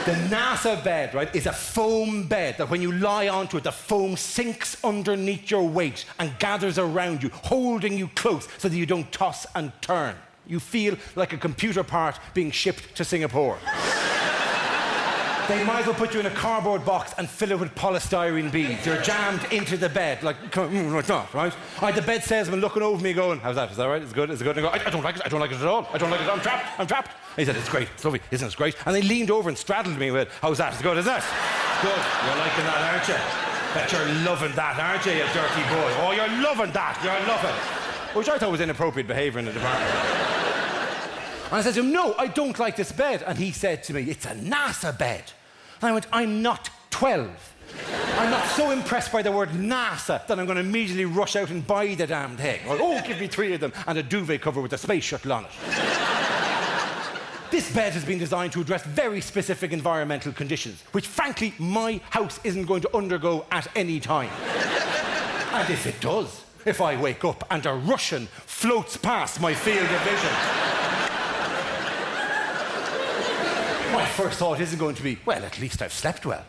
The NASA bed, right, is a foam bed that when you lie onto it, the foam sinks underneath your weight and gathers around you, holding you close so that you don't toss and turn. You feel like a computer part being shipped to Singapore. They might as well put you in a cardboard box and fill it with polystyrene beads. You're jammed into the bed, like that, right? I had the bed salesman looking over me going, how's that? Is that right? Is it good? Is it good? And I go, I don't like it at all. I don't like it. I'm trapped. He said, it's great. It's lovely. Isn't it great? And they leaned over and straddled me with, how's that? Is it good? Is that? Good. You're liking that, aren't you? Bet you're loving that, aren't you, you dirty boy? Oh, you're loving that. You're loving. Which I thought was inappropriate behaviour in the department. And I said to him, no, I don't like this bed. And he said to me, it's a NASA bed. And I went, I'm not 12. I'm not so impressed by the word NASA that I'm going to immediately rush out and buy the damn thing. Or, oh, give me 3 of them and a duvet cover with a space shuttle on it. This bed has been designed to address very specific environmental conditions, which, frankly, my house isn't going to undergo at any time. And if it does, if I wake up and a Russian floats past my field of vision, my first thought isn't going to be, well, at least I've slept well.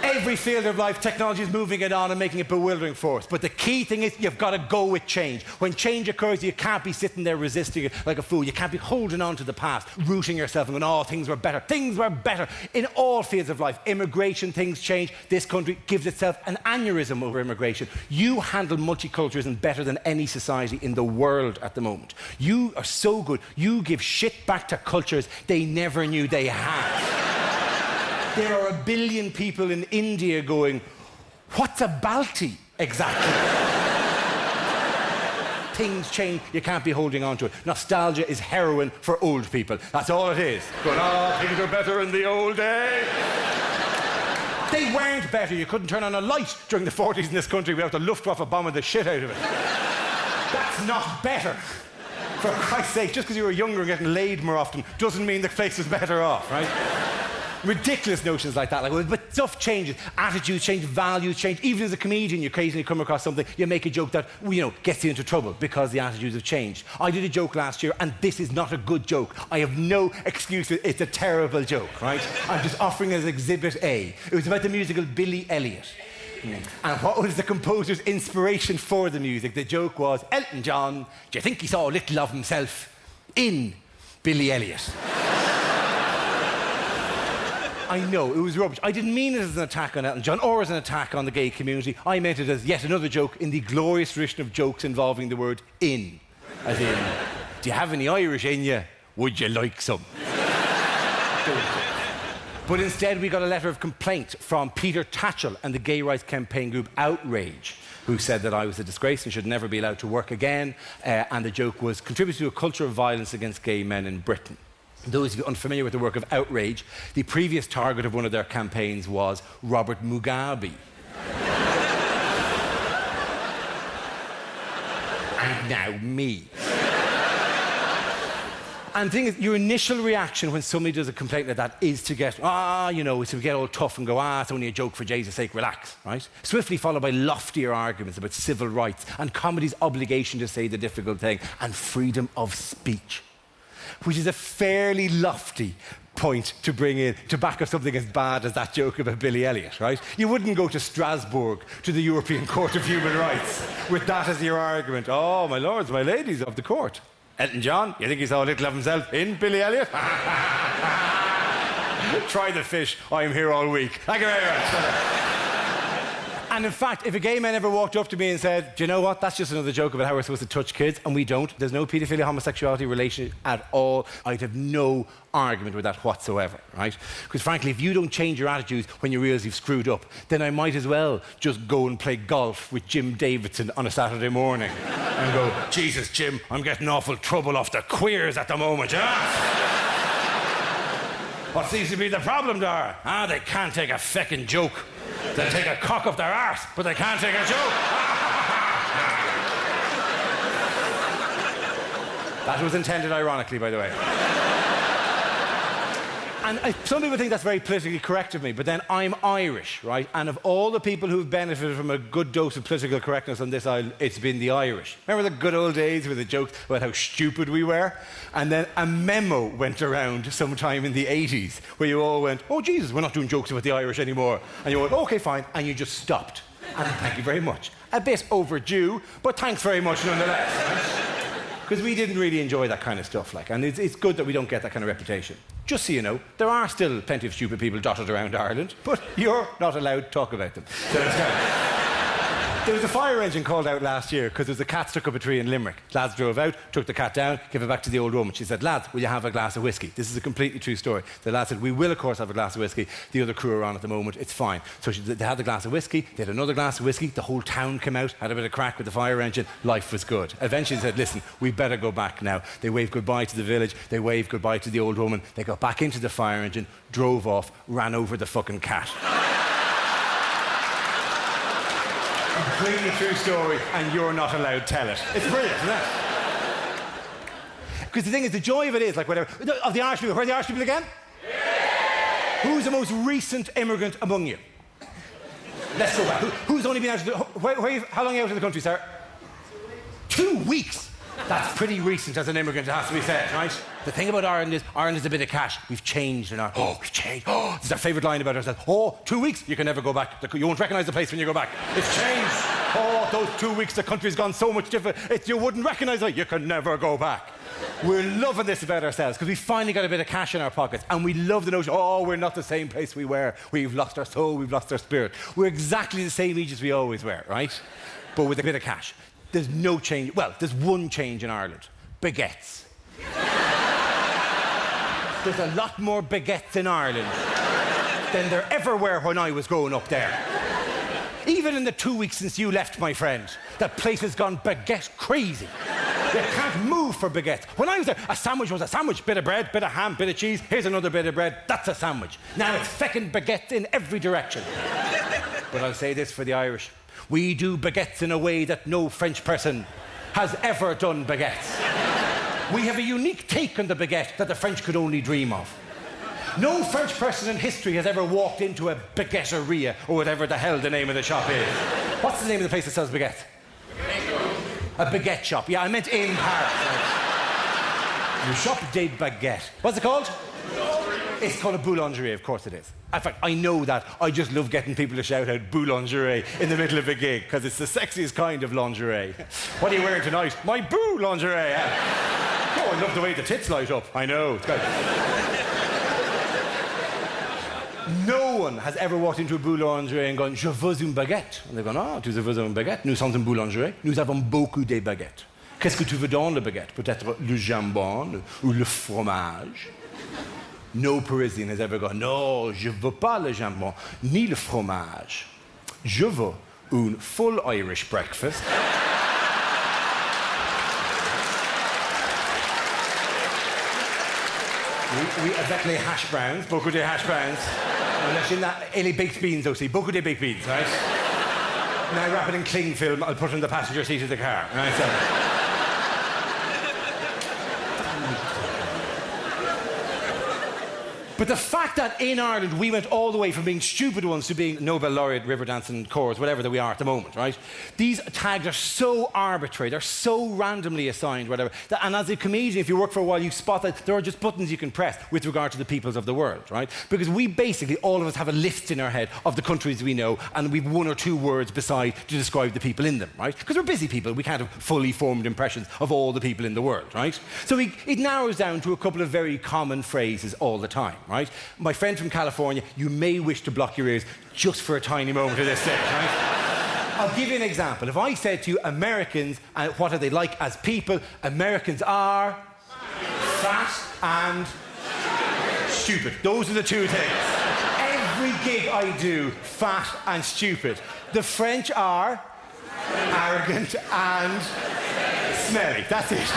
Every field of life, technology is moving it on and making it bewildering for us. But the key thing is you've got to go with change. When change occurs, you can't be sitting there resisting it like a fool. You can't be holding on to the past, rooting yourself and going, oh, things were better. Things were better in all fields of life. Immigration, things change. This country gives itself an aneurysm over immigration. You handle multiculturalism better than any society in the world at the moment. You are so good. You give shit back to cultures they never knew they had. There are 1 billion people in India going, what's a Balti exactly? Things change, you can't be holding on to it. Nostalgia is heroin for old people. That's all it is. Going, oh, things were better in the old days. They weren't better. You couldn't turn on a light during the 40s in this country without the Luftwaffe bombing the shit out of it. That's not better. For Christ's sake, just because you were younger and getting laid more often doesn't mean the place was better off, right? Ridiculous notions like that. Like, well, but stuff changes. Attitudes change, values change. Even as a comedian, you occasionally come across something, you make a joke that, you know, gets you into trouble because the attitudes have changed. I did a joke last year, and this is not a good joke. I have no excuse. It's a terrible joke, right? I'm just offering as Exhibit A. It was about the musical Billy Elliot. And what was the composer's inspiration for the music? The joke was, Elton John, do you think he saw a little of himself in Billy Elliot? I know, it was rubbish. I didn't mean it as an attack on Elton John or as an attack on the gay community. I meant it as yet another joke in the glorious tradition of jokes involving the word in. As in, do you have any Irish in you? Would you like some? But instead we got a letter of complaint from Peter Tatchell and the gay rights campaign group Outrage, who said that I was a disgrace and should never be allowed to work again. And the joke was contributing to a culture of violence against gay men in Britain. Those of you unfamiliar with the work of Outrage, the previous target of one of their campaigns was Robert Mugabe. And now me. And the thing is, your initial reaction when somebody does a complaint like that is to get, you know, to get all tough and go, it's only a joke for Jesus' sake, relax, right? Swiftly followed by loftier arguments about civil rights and comedy's obligation to say the difficult thing and freedom of speech, which is a fairly lofty point to bring in to back up something as bad as that joke about Billy Elliot, right? You wouldn't go to Strasbourg, to the European Court of Human Rights, with that as your argument. Oh, my lords, my ladies of the court. Elton John, you think he saw a little of himself in Billy Elliot? Try the fish, I'm here all week. Thank you very much. And in fact, if a gay man ever walked up to me and said, do you know what, that's just another joke about how we're supposed to touch kids, and we don't, there's no paedophilia homosexuality relation at all, I'd have no argument with that whatsoever, right? Because frankly, if you don't change your attitudes when you realise you've screwed up, then I might as well just go and play golf with Jim Davidson on a Saturday morning and go, Jesus, Jim, I'm getting awful trouble off the queers at the moment, What seems to be the problem, Dara? They can't take a feckin' joke. They'll take a cock up their arse, but they can't take a joke. That was intended ironically, by the way. And some people think that's very politically correct of me, but then I'm Irish, right? And of all the people who've benefited from a good dose of political correctness on this island, it's been the Irish. Remember the good old days with the jokes about how stupid we were? And then a memo went around sometime in the 80s where you all went, oh, Jesus, we're not doing jokes about the Irish anymore. And you went, OK, fine. And you just stopped. And thank you very much. A bit overdue, but thanks very much nonetheless. Because we didn't really enjoy that kind of stuff, and it's good that we don't get that kind of reputation. Just so you know, there are still plenty of stupid people dotted around Ireland, but you're not allowed to talk about them. So it's kind of... There was a fire engine called out last year because there was a cat stuck up a tree in Limerick. Lads drove out, took the cat down, gave it back to the old woman. She said, lads, will you have a glass of whiskey? This is a completely true story. The lad said, we will, of course, have a glass of whiskey. The other crew are on at the moment. It's fine. So they had the glass of whiskey. They had another glass of whiskey. The whole town came out, had a bit of crack with the fire engine. Life was good. Eventually they said, listen, we better go back now. They waved goodbye to the village. They waved goodbye to the old woman. They got back into the fire engine, drove off, ran over the fucking cat. Completely true story, and you're not allowed to tell it. It's brilliant, isn't it? Because the thing is, the joy of it is, like, whatever... Of the Irish people, where are the Irish people again? Yeah! Who's the most recent immigrant among you? Let's go back. Who's only been out of the... how long are you out of the country, sir? 2 weeks! That's pretty recent as an immigrant, it has to be said, right? The thing about Ireland is a bit of cash. We've changed in Ireland. Oh, we've changed. Oh, this is our favourite line about ourselves. Oh, 2 weeks, you can never go back. You won't recognise the place when you go back. It's changed. Oh, those 2 weeks, the country's gone so much different. You wouldn't recognise it. You can never go back. We're loving this about ourselves because we finally got a bit of cash in our pockets and we love the notion, oh, we're not the same place we were. We've lost our soul, we've lost our spirit. We're exactly the same age as we always were, right? But with a bit of cash. There's no change. Well, there's one change in Ireland. Baguettes. There's a lot more baguettes in Ireland than there ever were when I was growing up there. Even in the 2 weeks since you left, my friend, that place has gone baguette crazy. You can't move for baguettes. When I was there, a sandwich was a sandwich. Bit of bread, bit of ham, bit of cheese. Here's another bit of bread. That's a sandwich. Now it's feckin' baguettes in every direction. But I'll say this for the Irish. We do baguettes in a way that no French person has ever done baguettes. We have a unique take on the baguette that the French could only dream of. No French person in history has ever walked into a baguetteria, or whatever the hell the name of the shop is. What's the name of the place that sells baguettes? A baguette shop. Yeah, I meant in Paris. Le Shop des Baguettes. What's it called? It's called a boulangerie, of course it is. In fact, I know that. I just love getting people to shout out boulangerie in the middle of a gig, because it's the sexiest kind of lingerie. What are you wearing tonight? My boo lingerie. Oh, I love the way the tits light up. I know. It's good. No one has ever walked into a boulangerie and gone, je veux une baguette. And they've gone, ah, tu veux une baguette? Nous sommes une boulangerie. Nous avons beaucoup de baguettes. Qu'est-ce que tu veux dans la baguette? Peut-être le jambon ou le fromage. No Parisian has ever gone, no, je veux pas le jambon, ni le fromage. Je veux un full Irish breakfast. Oui, avec les hash browns, beaucoup de hash browns. Et les baked beans aussi, beaucoup de baked beans, right? Now wrap it in cling film, I'll put it in the passenger seat of the car. Right, so. But the fact that in Ireland we went all the way from being stupid ones to being Nobel laureate, river dancing, chorus, whatever that we are at the moment, right? These tags are so arbitrary, they're so randomly assigned, whatever. And as a comedian, if you work for a while, you spot that there are just buttons you can press with regard to the peoples of the world, right? Because we basically, all of us have a list in our head of the countries we know, and we've one or two words beside to describe the people in them, right? Because we're busy people, we can't have fully formed impressions of all the people in the world, right? So it narrows down to a couple of very common phrases all the time. Right? My friend from California, you may wish to block your ears just for a tiny moment at this stage, right? I'll give you an example. If I said to you, Americans, what are they like as people? Americans are fat and stupid. Those are the two things. Every gig I do, fat and stupid. The French are arrogant and smelly. That's it.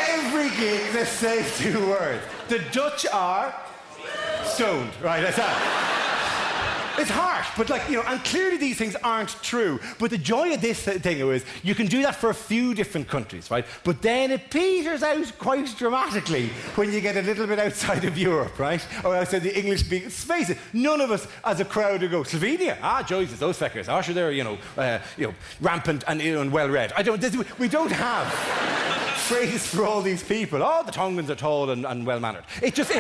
Every gig, the same two words. The Dutch are stoned, right? That's that. It's harsh, but and clearly these things aren't true. But the joy of this thing is you can do that for a few different countries, right? But then it peters out quite dramatically when you get a little bit outside of Europe, right? Or outside the English-speaking. Face it, none of us as a crowd would go, Slovenia? Ah, Jesus, those feckers. Ah, sure, they're, rampant and well-read. We don't have phrases for all these people. Oh, the Tongans are tall and well-mannered. It just...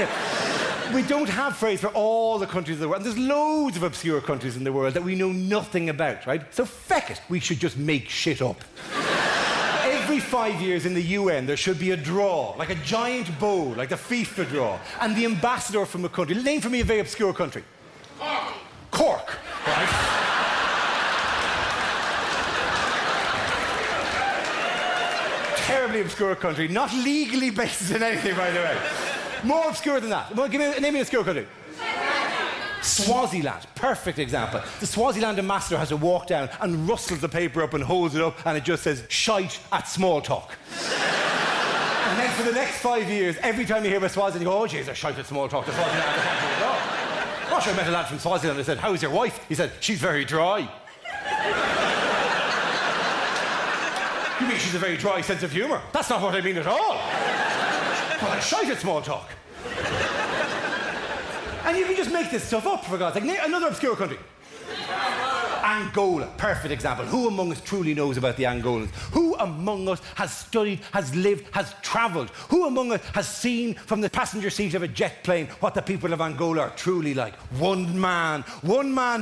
We don't have phrases for all the countries of the world. And there's loads of obscure countries in the world that we know nothing about, right? So feck it, we should just make shit up. Every 5 years in the UN, there should be a draw, like a giant bowl, like the FIFA draw. And the ambassador from a country, name for me a very obscure country. Cork. Cork, right? incredibly obscure country, not legally based in anything, by the way. More obscure than that. Well, name me an obscure country. Swaziland, perfect example. The Swaziland ambassador has to walk down and rustles the paper up and holds it up, and it just says, shite at small talk. And then for the next 5 years, every time you hear about Swaziland, you go, oh, jeez, they're shite at small talk. The Swaziland, I can't do it. Oh, sure, I met a lad from Swaziland. I said, how's your wife? He said, she's very dry. You mean she's a very dry sense of humour? That's not what I mean at all. Well, I shite at small talk. And you can just make this stuff up, for God's sake. Another obscure country. Angola, perfect example. Who among us truly knows about the Angolans? Who among us has studied, has lived, has travelled? Who among us has seen from the passenger seat of a jet plane what the people of Angola are truly like? One man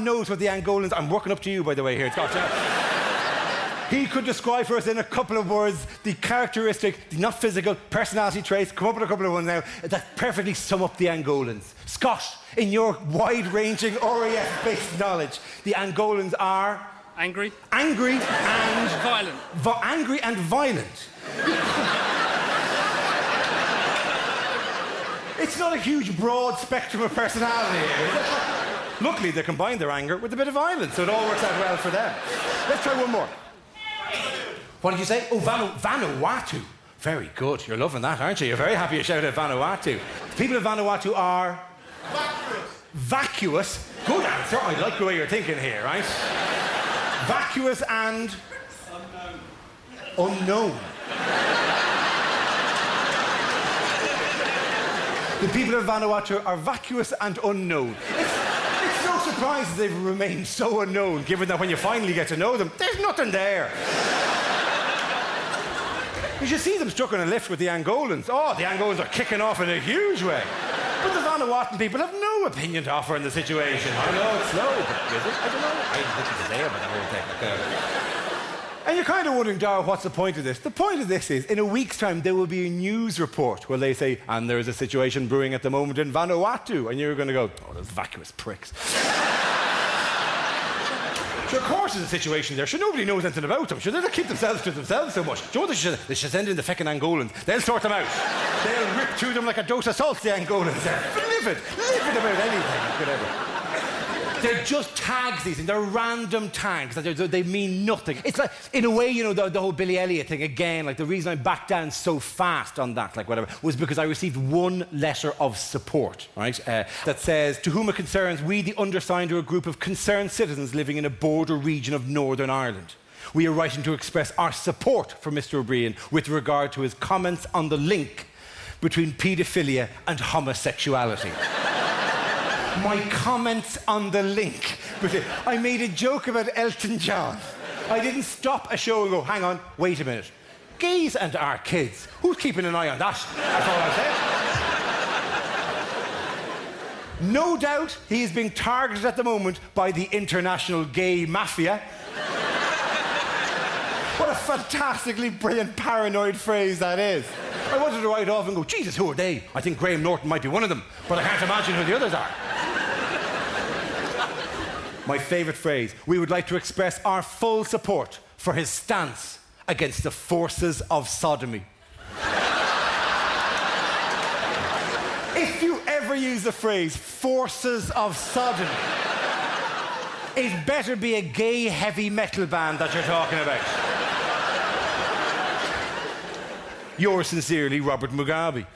knows what the Angolans... I'm working up to you, by the way, here. It's got to... He could describe for us in a couple of words the characteristic, the not physical, personality traits, come up with a couple of ones now, that perfectly sum up the Angolans. Scott, in your wide-ranging RAF-based knowledge, the Angolans are... Angry. Angry and... Violent. Angry and violent. It's not a huge, broad spectrum of personality here, is it? Luckily, they combine their anger with a bit of violence, so it all works out well for them. Let's try one more. What did you say? Oh, Vanuatu. Very good. You're loving that, aren't you? You're very happy you shouted Vanuatu. The people of Vanuatu are... Vacuous. Good answer. I like the way you're thinking here, right? Vacuous and... Unknown. The people of Vanuatu are vacuous and unknown. It's no surprise that they've remained so unknown, given that when you finally get to know them, there's nothing there. You should see them stuck on a lift with the Angolans. Oh, the Angolans are kicking off in a huge way. But the Vanuatuan people have no opinion to offer in the situation. I know it's slow, but is it? I don't know. I didn't think it was there, but the whole thing. And you're kind of wondering, Dara, what's the point of this? The point of this is, in a week's time, there will be a news report where they say, and there's a situation brewing at the moment in Vanuatu. And you're going to go, oh, those vacuous pricks. Sure, of course there's a situation there. Sure, nobody knows anything about them. Sure, they'll keep themselves to themselves so much. Do you know what they should send in the feckin' Angolans? They'll sort them out. They'll rip through them like a dose of salt, the Angolans. They're livid about anything, whatever. They're just tags, these things. They're random tags. They mean nothing. It's like, in a way, you know, the whole Billy Elliot thing, again, like the reason I backed down so fast on that, like whatever, was because I received one letter of support, right, that says, to whom it concerns, we, the undersigned, are a group of concerned citizens living in a border region of Northern Ireland. We are writing to express our support for Mr. Briain with regard to his comments on the link between paedophilia and homosexuality. My comments on the link. I made a joke about Elton John. I didn't stop a show and go, hang on, wait a minute. Gays and our kids. Who's keeping an eye on that? That's all I said. No doubt he is being targeted at the moment by the international gay mafia. What a fantastically brilliant paranoid phrase that is. I wanted to write off and go, Jesus, who are they? I think Graham Norton might be one of them, but I can't imagine who the others are. My favourite phrase, we would like to express our full support for his stance against the forces of sodomy. If you ever use the phrase forces of sodomy, it better be a gay heavy metal band that you're talking about. Yours sincerely, Robert Mugabe.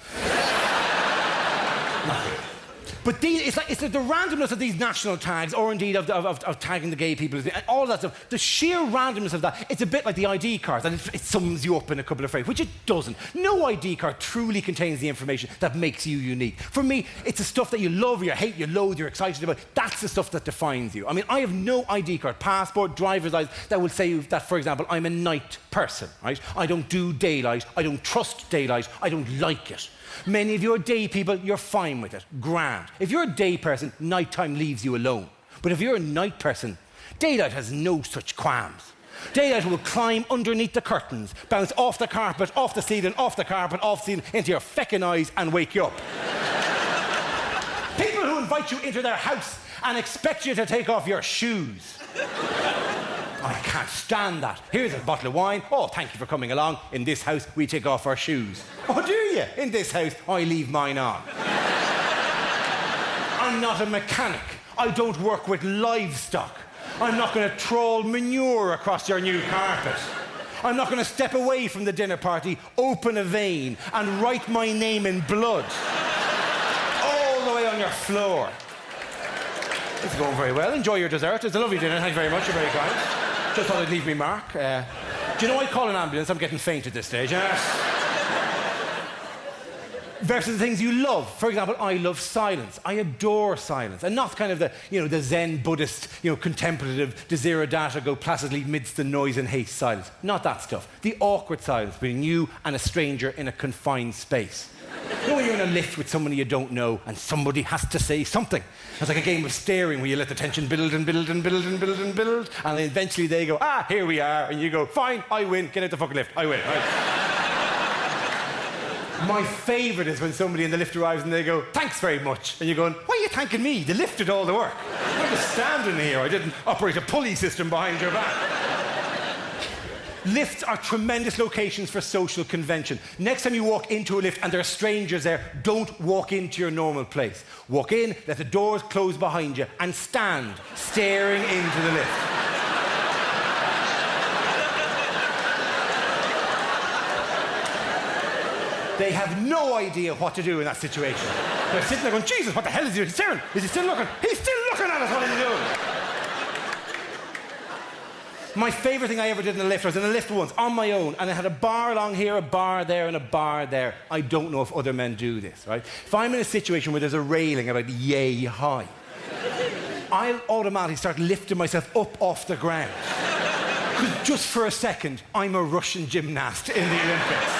But it's like the randomness of these national tags, or indeed of tagging the gay people, all that stuff, the sheer randomness of that, it's a bit like the ID card, and it sums you up in a couple of phrases, which it doesn't. No ID card truly contains the information that makes you unique. For me, it's the stuff that you love, you hate, you loathe, you're excited about. That's the stuff that defines you. I mean, I have no ID card, passport, driver's license, that will say that, for example, I'm a night person, right? I don't do daylight, I don't trust daylight, I don't like it. Many of you are day people, you're fine with it. Grand. If you're a day person, nighttime leaves you alone. But if you're a night person, daylight has no such qualms. Daylight will climb underneath the curtains, bounce off the carpet, off the ceiling, off the carpet, off the ceiling, into your feckin' eyes and wake you up. People who invite you into their house and expect you to take off your shoes. I can't stand that. Here's a bottle of wine. Oh, thank you for coming along. In this house, we take off our shoes. Oh, do you? In this house, I leave mine on. I'm not a mechanic. I don't work with livestock. I'm not going to trawl manure across your new carpet. I'm not going to step away from the dinner party, open a vein, and write my name in blood. All the way on your floor. It's going very well. Enjoy your dessert. It's a lovely dinner. Thank you very much. You're very kind. Just thought I'd leave me mark. Do you know I call an ambulance? I'm getting faint at this stage. Versus the things you love. For example, I love silence. I adore silence. And not kind of the, the Zen Buddhist, contemplative, desiderata go placidly midst the noise and haste silence. Not that stuff. The awkward silence between you and a stranger in a confined space. You know when you're in a lift with somebody you don't know and somebody has to say something? It's like a game of staring where you let the tension build and build and build and build and build, and then eventually they go, here we are, and you go, fine, I win, get out the fucking lift, I win. My favourite is when somebody in the lift arrives and they go, thanks very much. And you're going, why are you thanking me? The lift did all the work. I'm just standing here. I didn't operate a pulley system behind your back. Lifts are tremendous locations for social convention. Next time you walk into a lift and there are strangers there, don't walk into your normal place. Walk in, let the doors close behind you, and stand staring into the lift. They have no idea what to do in that situation. They're sitting there going, Jesus, what the hell is he doing? He's staring. Is he still looking? He's still looking at us. What is he doing? My favourite thing I ever did in a lift, I was in a lift once, on my own, and I had a bar along here, a bar there, and a bar there. I don't know if other men do this, right? If I'm in a situation where there's a railing about yay high, I'll automatically start lifting myself up off the ground. Because just for a second, I'm a Russian gymnast in the Olympics.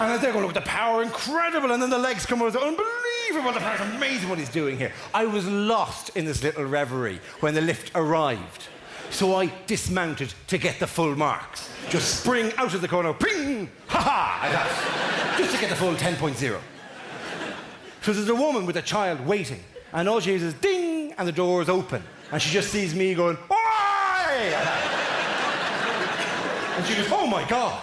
And as they're going, look, the power, incredible. And then the legs come over, unbelievable, the power's amazing what he's doing here. I was lost in this little reverie when the lift arrived. So I dismounted to get the full marks. Just spring out of the corner, ping, ha-ha, like that. Just to get the full 10.0. So there's a woman with a child waiting, and all she hears is ding, and the door's open. And she just sees me going, oi! Like that. And she goes, oh my God.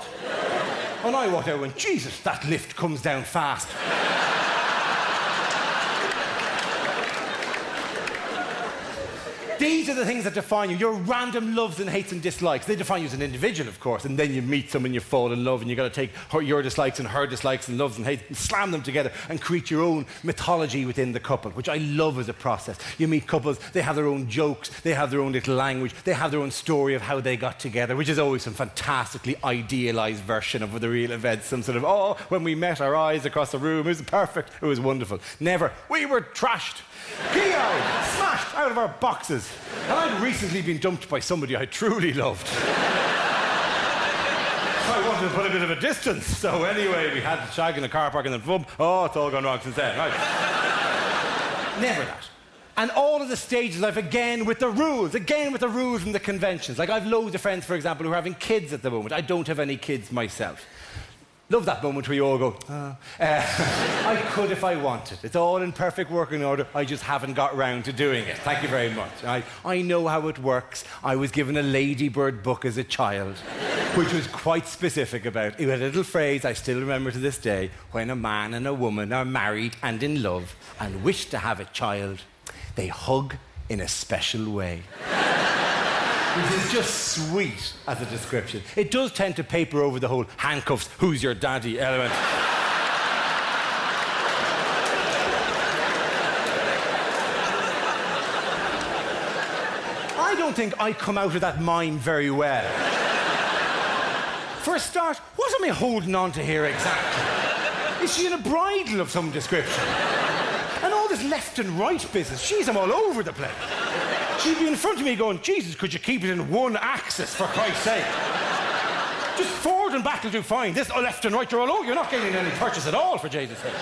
And I walked out and went, Jesus, that lift comes down fast. These are the things that define you. Your random loves and hates and dislikes. They define you as an individual, of course, and then you meet someone, you fall in love, and you've got to take your dislikes and her dislikes and loves and hates and slam them together and create your own mythology within the couple, which I love as a process. You meet couples, they have their own jokes, they have their own little language, they have their own story of how they got together, which is always some fantastically idealised version of the real event. Some sort of, when we met, our eyes across the room, it was perfect, it was wonderful. Never, we were trashed. Key-eyed, smashed out of our boxes. And I'd recently been dumped by somebody I truly loved. I wanted to put a bit of a distance. So anyway, we had the shag in the car park and then boom, it's all gone wrong since then. Right. Never that. And all of the stages of life, again with the rules and the conventions. Like I've loads of friends, for example, who are having kids at the moment. I don't have any kids myself. Love that moment where you all go, I could if I wanted. It's all in perfect working order. I just haven't got round to doing it. Thank you very much. I know how it works. I was given a Ladybird book as a child, which was quite specific about. It had a little phrase I still remember to this day. When a man and a woman are married and in love and wish to have a child, they hug in a special way. Which is just sweet as a description. It does tend to paper over the whole handcuffs, who's your daddy element. I don't think I come out of that mine very well. For a start, what am I holding on to here exactly? Is she in a bridle of some description? And all this left and right business, she's I'm all over the place. She'd be in front of me going, Jesus, could you keep it in one axis, for Christ's sake? Just forward and back will do fine. This left and right, you're all over. You're not getting any purchase at all, for Jesus' sake.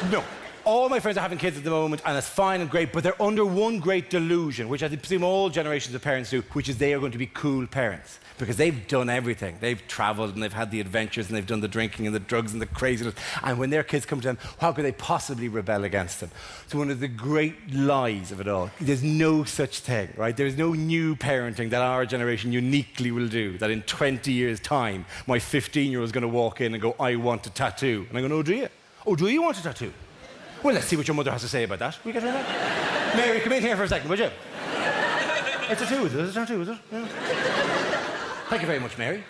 No. all my friends are having kids at the moment, and it's fine and great, but they're under one great delusion, which I presume all generations of parents do, which is they are going to be cool parents. Because they've done everything. They've travelled and they've had the adventures and they've done the drinking and the drugs and the craziness. And when their kids come to them, how could they possibly rebel against them? So one of the great lies of it all, there's no such thing, right? There's no new parenting that our generation uniquely will do, that in 20 years' time, my 15-year-old is going to walk in and go, I want a tattoo. And I'm going, oh, do you? Oh, do you want a tattoo? Well, let's see what your mother has to say about that. Will you get her that? Mary, come in here for a second, would you? It's a tattoo, is it? It's a tattoo, is it? Yeah. Thank you very much, Mary.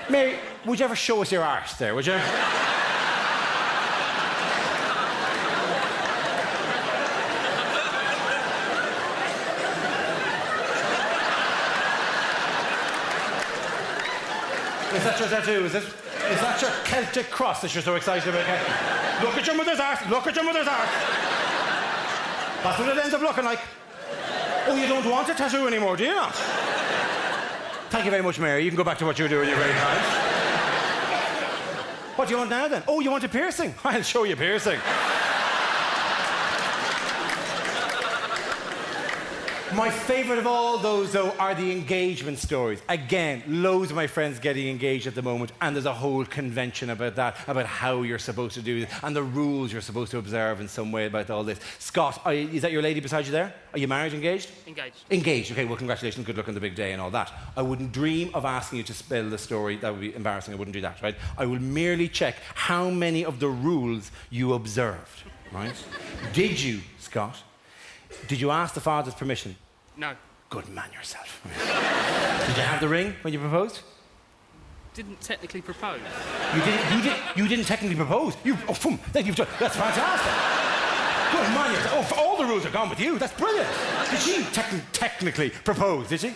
Mary, would you ever show us your arse there, would you? Is that your tattoo, is it? Is that your Celtic cross that you're so excited about? Look at your mother's arse, look at your mother's arse. That's what it ends up looking like. Oh, you don't want a tattoo anymore, do you not? Thank you very much, Mary. You can go back to what you were doing. You're very kind. What do you want now, then? Oh, you want a piercing? I'll show you piercing. My favourite of all those, though, are the engagement stories. Again, loads of my friends getting engaged at the moment, and there's a whole convention about that, about how you're supposed to do this, and the rules you're supposed to observe in some way about all this. Scott, is that your lady beside you there? Are you married, engaged? Engaged. Engaged. Okay, well, congratulations. Good luck on the big day and all that. I wouldn't dream of asking you to spell the story. That would be embarrassing. I wouldn't do that, right? I will merely check how many of the rules you observed, right? Did you, Scott? Did you ask the father's permission? No. Good man yourself. Did you have the ring when you proposed? Didn't technically propose. You didn't technically propose. That's fantastic. Good man yourself. Oh, all the rules are gone with you. That's brilliant. Did she technically propose, did she?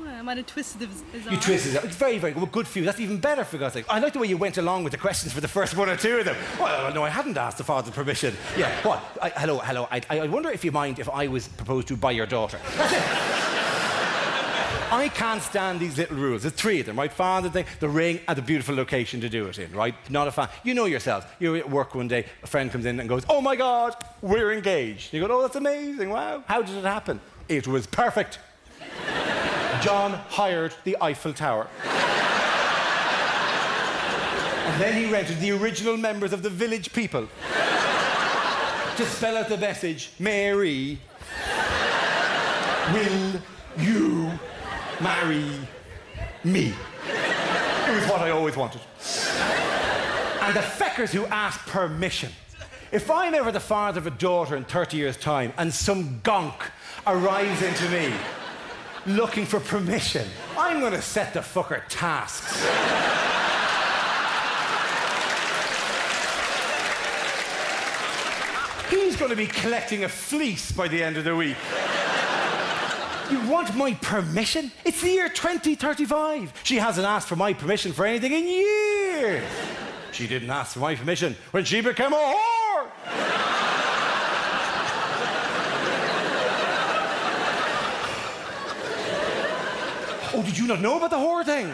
I might have twisted his arm. You twisted it. It's very, very good. Well, good for you. That's even better, for God's sake. I like the way you went along with the questions for the first one or two of them. Well, no, I hadn't asked the father's permission. Yeah, what? Hello. I wonder if you mind if I was proposed to by your daughter. That's it. I can't stand these little rules. There's three of them, right? Father thing, the ring, and the beautiful location to do it in, right? Not a fan. You know yourselves. You're at work one day, a friend comes in and goes, oh my God, we're engaged. You go, oh, that's amazing, wow. How did it happen? It was perfect. John hired the Eiffel Tower. And then he rented the original members of the Village People to spell out the message, Mary, will you marry me? It was what I always wanted. And the feckers who asked permission. If I'm ever the father of a daughter in 30 years' time and some gonk arrives into me looking for permission, I'm going to set the fucker tasks. He's going to be collecting a fleece by the end of the week. You want my permission? It's the year 2035. She hasn't asked for my permission for anything in years. She didn't ask for my permission when she became a whore. Oh, did you not know about the whore thing?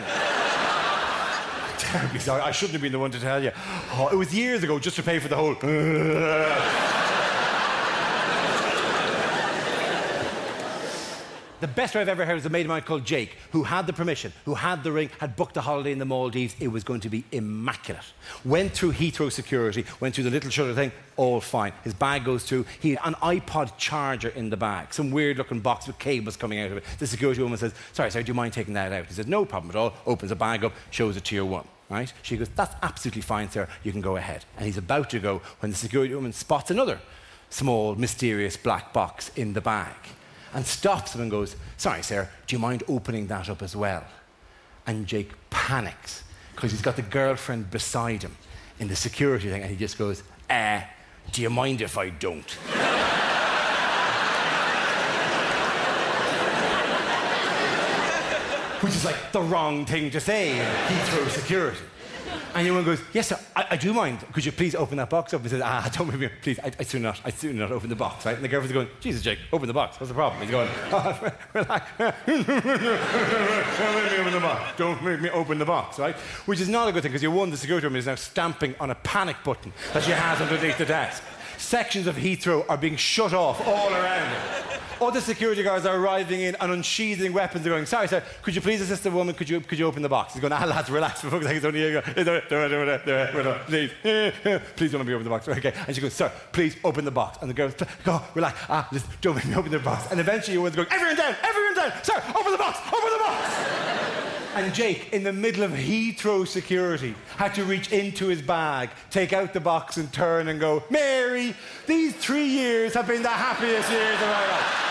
Terribly sorry. I shouldn't have been the one to tell you. Oh, it was years ago, just to pay for the whole... The best story I've ever heard is a mate of mine called Jake, who had the permission, who had the ring, had booked a holiday in the Maldives. It was going to be immaculate. Went through Heathrow security, went through the little shutter thing, all fine. His bag goes through. He had an iPod charger in the bag, some weird-looking box with cables coming out of it. The security woman says, sorry, do you mind taking that out? He says, no problem at all. Opens the bag up, shows it to your one. Right? She goes, that's absolutely fine, sir. You can go ahead. And he's about to go when the security woman spots another small, mysterious black box in the bag and stops him and goes, sorry, sir, do you mind opening that up as well? And Jake panics because he's got the girlfriend beside him in the security thing, and he just goes, do you mind if I don't? Which is like the wrong thing to say in Heathrow security. And your one goes, yes, sir, I do mind. Could you please open that box up? He says, don't make me, please, I'd sooner not open the box, right? And the girlfriend's going, Jesus, Jake, open the box. What's the problem? He's going, relax. Don't make me open the box. Don't make me open the box, right? Which is not a good thing, because the security woman is now stamping on a panic button that she has underneath the desk. Sections of Heathrow are being shut off all around it. Other security guards are arriving in and unsheathing weapons. They're going, sorry, sir, could you please assist the woman? Could you open the box? He's going, lads, relax, for fuck's sake, it's only you. Please. Please don't let me open the box. Okay. And she goes, sir, please open the box. And the girls, go, relax. Listen, don't make me open the box. And eventually everyone's going, everyone down, sir, open the box. And Jake, in the middle of Heathrow security, had to reach into his bag, take out the box and turn and go, Mary, these 3 years have been the happiest years of my life.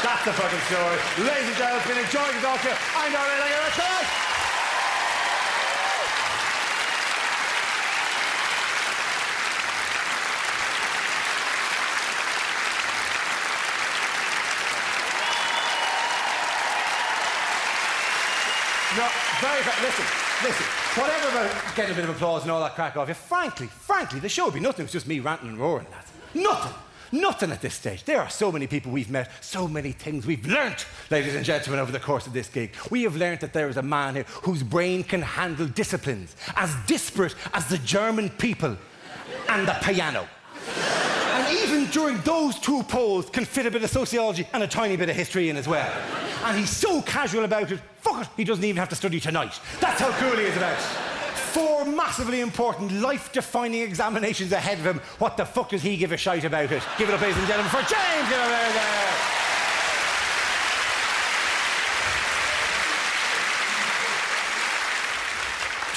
That's the fucking story. Ladies and gentlemen, it's been enjoying to talk to you. I'm Dara. Thank you very much. No, very fair. Listen. Whatever about getting a bit of applause and all that crack off you, frankly, the show would be nothing. It's just me ranting and roaring, lads. Nothing at this stage. There are so many people we've met, so many things we've learnt, ladies and gentlemen, over the course of this gig. We have learnt that there is a man here whose brain can handle disciplines as disparate as the German people and the piano. And even during those two poles can fit a bit of sociology and a tiny bit of history in as well. And he's so casual about it, fuck it, he doesn't even have to study tonight. That's how cool he is about it. 4 massively important, life-defining examinations ahead of him. What the fuck does he give a shite about it? Give it up, ladies and gentlemen, for James! Get over there.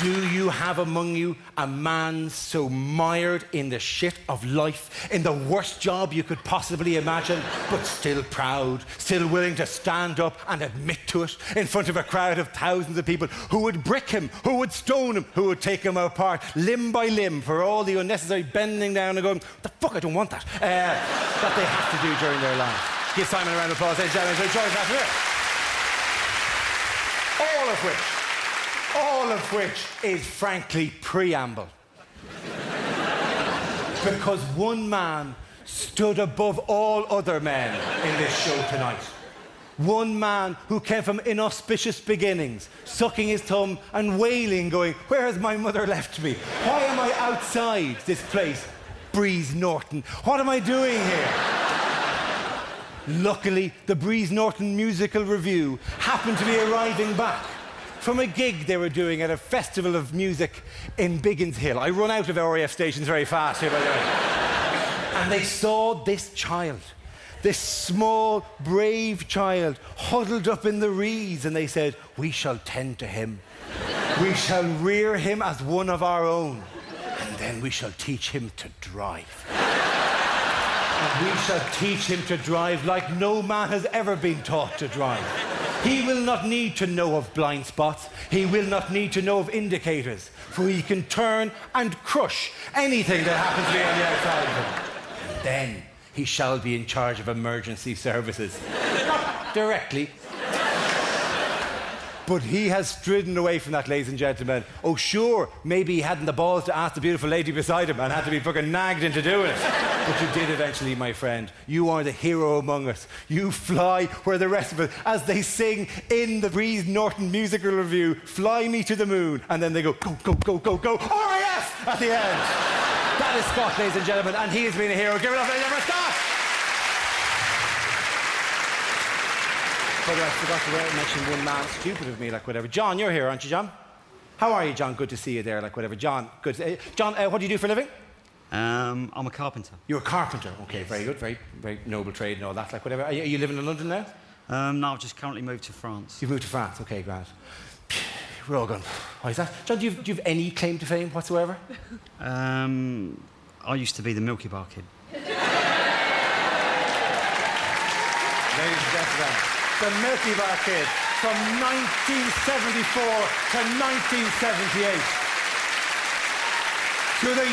Do you have among you a man so mired in the shit of life, in the worst job you could possibly imagine, but still proud, still willing to stand up and admit to it in front of a crowd of thousands of people who would brick him, who would stone him, who would take him apart limb by limb for all the unnecessary bending down and going, the fuck, I don't want that, that they have to do during their lives. Give Simon a round of applause, ladies and gentlemen, to join us here. All of which is, frankly, preamble. Because one man stood above all other men in this show tonight. One man who came from inauspicious beginnings, sucking his thumb and wailing, going, where has my mother left me? Why am I outside this place? Breeze Norton. What am I doing here? Luckily, the Breeze Norton Musical Review happened to be arriving back from a gig they were doing at a festival of music in Biggins Hill. I run out of RAF stations very fast here, by the way. And they saw this child, this small, brave child, huddled up in the reeds, and they said, we shall tend to him. We shall rear him as one of our own, and then we shall teach him to drive. And we shall teach him to drive like no man has ever been taught to drive. He will not need to know of blind spots. He will not need to know of indicators, for he can turn and crush anything that happens to be on the outside of him. And then he shall be in charge of emergency services. Not directly. But he has stridden away from that, ladies and gentlemen. Oh, sure, maybe he hadn't the balls to ask the beautiful lady beside him and had to be fucking nagged into doing it. But you did eventually, my friend. You are the hero among us. You fly where the rest of us, as they sing in the Breeze Norton Musical Review, fly me to the moon. And then they go, go, go, go, go, go, RAF at the end. That is Scott, ladies and gentlemen, and he has been a hero. Give it up, ladies and gentlemen, Scott! But I forgot to mention one man, stupid of me, like whatever. John, you're here, aren't you, John? How are you, John? Good to see you there, like whatever. John, good. John, what do you do for a living? I'm a carpenter. You're a carpenter. Okay, yes. Very good. Very, very noble trade and all that, like whatever. Are you living in London now? No, I've just currently moved to France. You've moved to France. Okay, grand. We're all going, why is that? John, do you have any claim to fame whatsoever? I used to be the Milky Bar Kid. Ladies and gentlemen, the Milky Bar Kid from 1974 to 1978. To the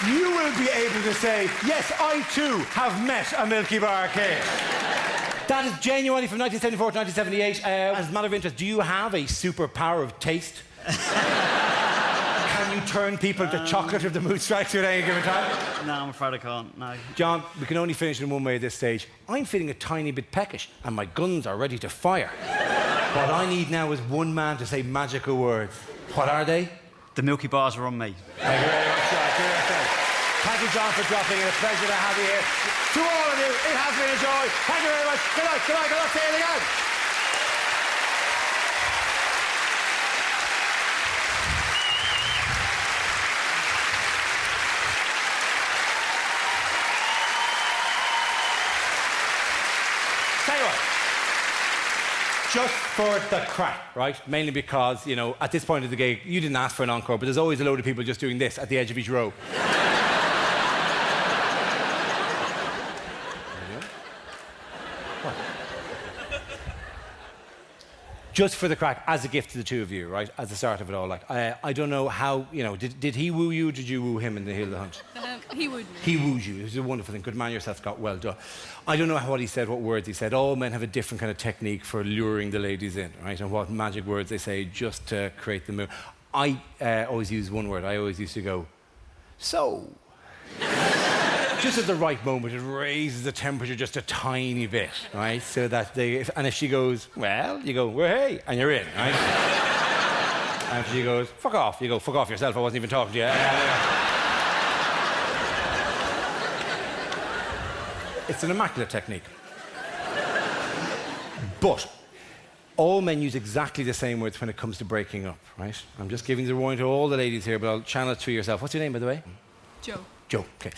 you will be able to say, yes, I too have met a Milky Bar Kid. That is genuinely from 1974 to 1978. As a matter of interest, do you have a superpower of taste? Can you turn people to chocolate if the mood strikes you at any given time? No, I'm afraid I can't, no. John, we can only finish in one way at this stage. I'm feeling a tiny bit peckish, and my guns are ready to fire. What I need now is one man to say magical words. What are they? The Milky Bars are on me. Thank you very much, John. Thank you, John, for dropping in. A pleasure to have you here. To all of you, it has been a joy. Thank you very much. Good night, good night, good night. See you again. Tell you what. Just for the crack, right? Mainly because, you know, at this point of the gig, you didn't ask for an encore, but there's always a load of people just doing this at the edge of each row. Just for the crack, as a gift to the two of you, right? As the start of it all, like, I don't know how, you know, did he woo you, or did you woo him in the Hill of the Hunt? He wooed me. He wooed you. It was a wonderful thing. Good man yourself, Scott. Well done. I don't know what he said, what words he said. All men have a different kind of technique for luring the ladies in, right? And what magic words they say just to create the mood. I always use one word. I always used to go, so. Just at the right moment, it raises the temperature just a tiny bit, right? So that and if she goes, well, you go, well, hey, and you're in, right? And if she goes, fuck off, you go, fuck off yourself, I wasn't even talking to you. It's an immaculate technique. But all men use exactly the same words when it comes to breaking up, right? I'm just giving the warning to all the ladies here, but I'll channel it through yourself. What's your name, by the way? Joe. Joe, okay.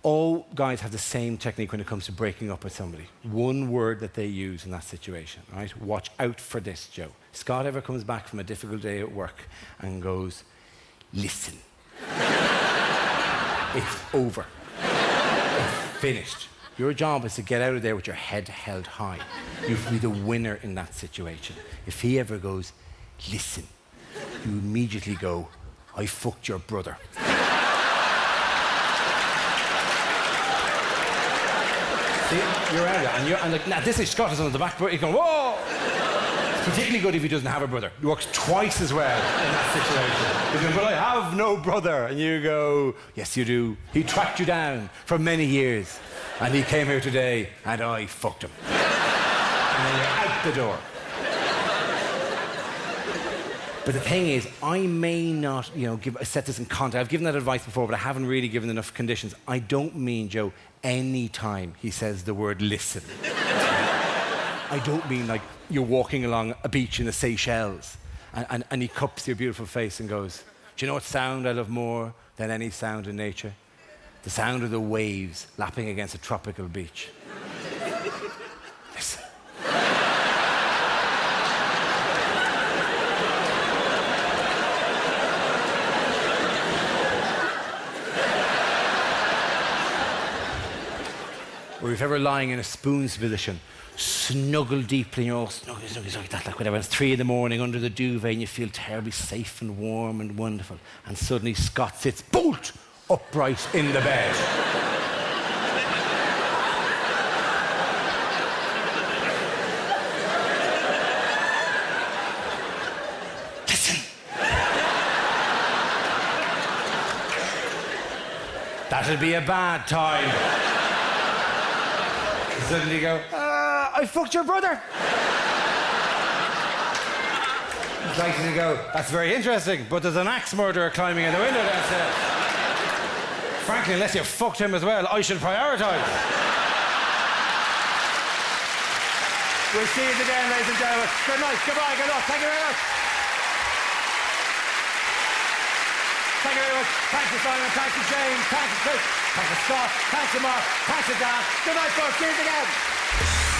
All guys have the same technique when it comes to breaking up with somebody. One word that they use in that situation, right? Watch out for this, Joe. Scott ever comes back from a difficult day at work and goes, listen. It's over. It's finished. Your job is to get out of there with your head held high. You'll be the winner in that situation. If he ever goes, listen, you immediately go, I fucked your brother. See, you're out of it. And like, nah, this is Scott is on the back, but he's going, whoa! It's particularly good if he doesn't have a brother. It works twice as well in that situation. He's going, but I have no brother. And you go, yes, you do. He tracked you down for many years. And he came here today, and I fucked him. And then you're out the door. But the thing is, I may not, you know, set this in context. I've given that advice before, but I haven't really given enough conditions. I don't mean, Joe, any time he says the word listen. I don't mean like you're walking along a beach in the Seychelles and he cups your beautiful face and goes, do you know what sound I love more than any sound in nature? The sound of the waves lapping against a tropical beach. Listen. Or if ever lying in a spoon's position, snuggle deeply, and you're all snuggle like that, like whatever. It's 3 a.m. under the duvet and you feel terribly safe and warm and wonderful. And suddenly Scott sits bolt upright in the bed. Listen. That'll be a bad time. Suddenly you go, I fucked your brother. It's likely to go, that's very interesting, but there's an axe murderer climbing in the window downstairs. Frankly, unless you fucked him as well, I should prioritise. We'll see you again, ladies and gentlemen. Good night, goodbye, good luck. Thank you very much. Thank you very much. Thanks to Simon, thanks to James, thanks to Chris, thanks to Scott, thanks to Mark, thanks to Dan. Good night, folks. See you again.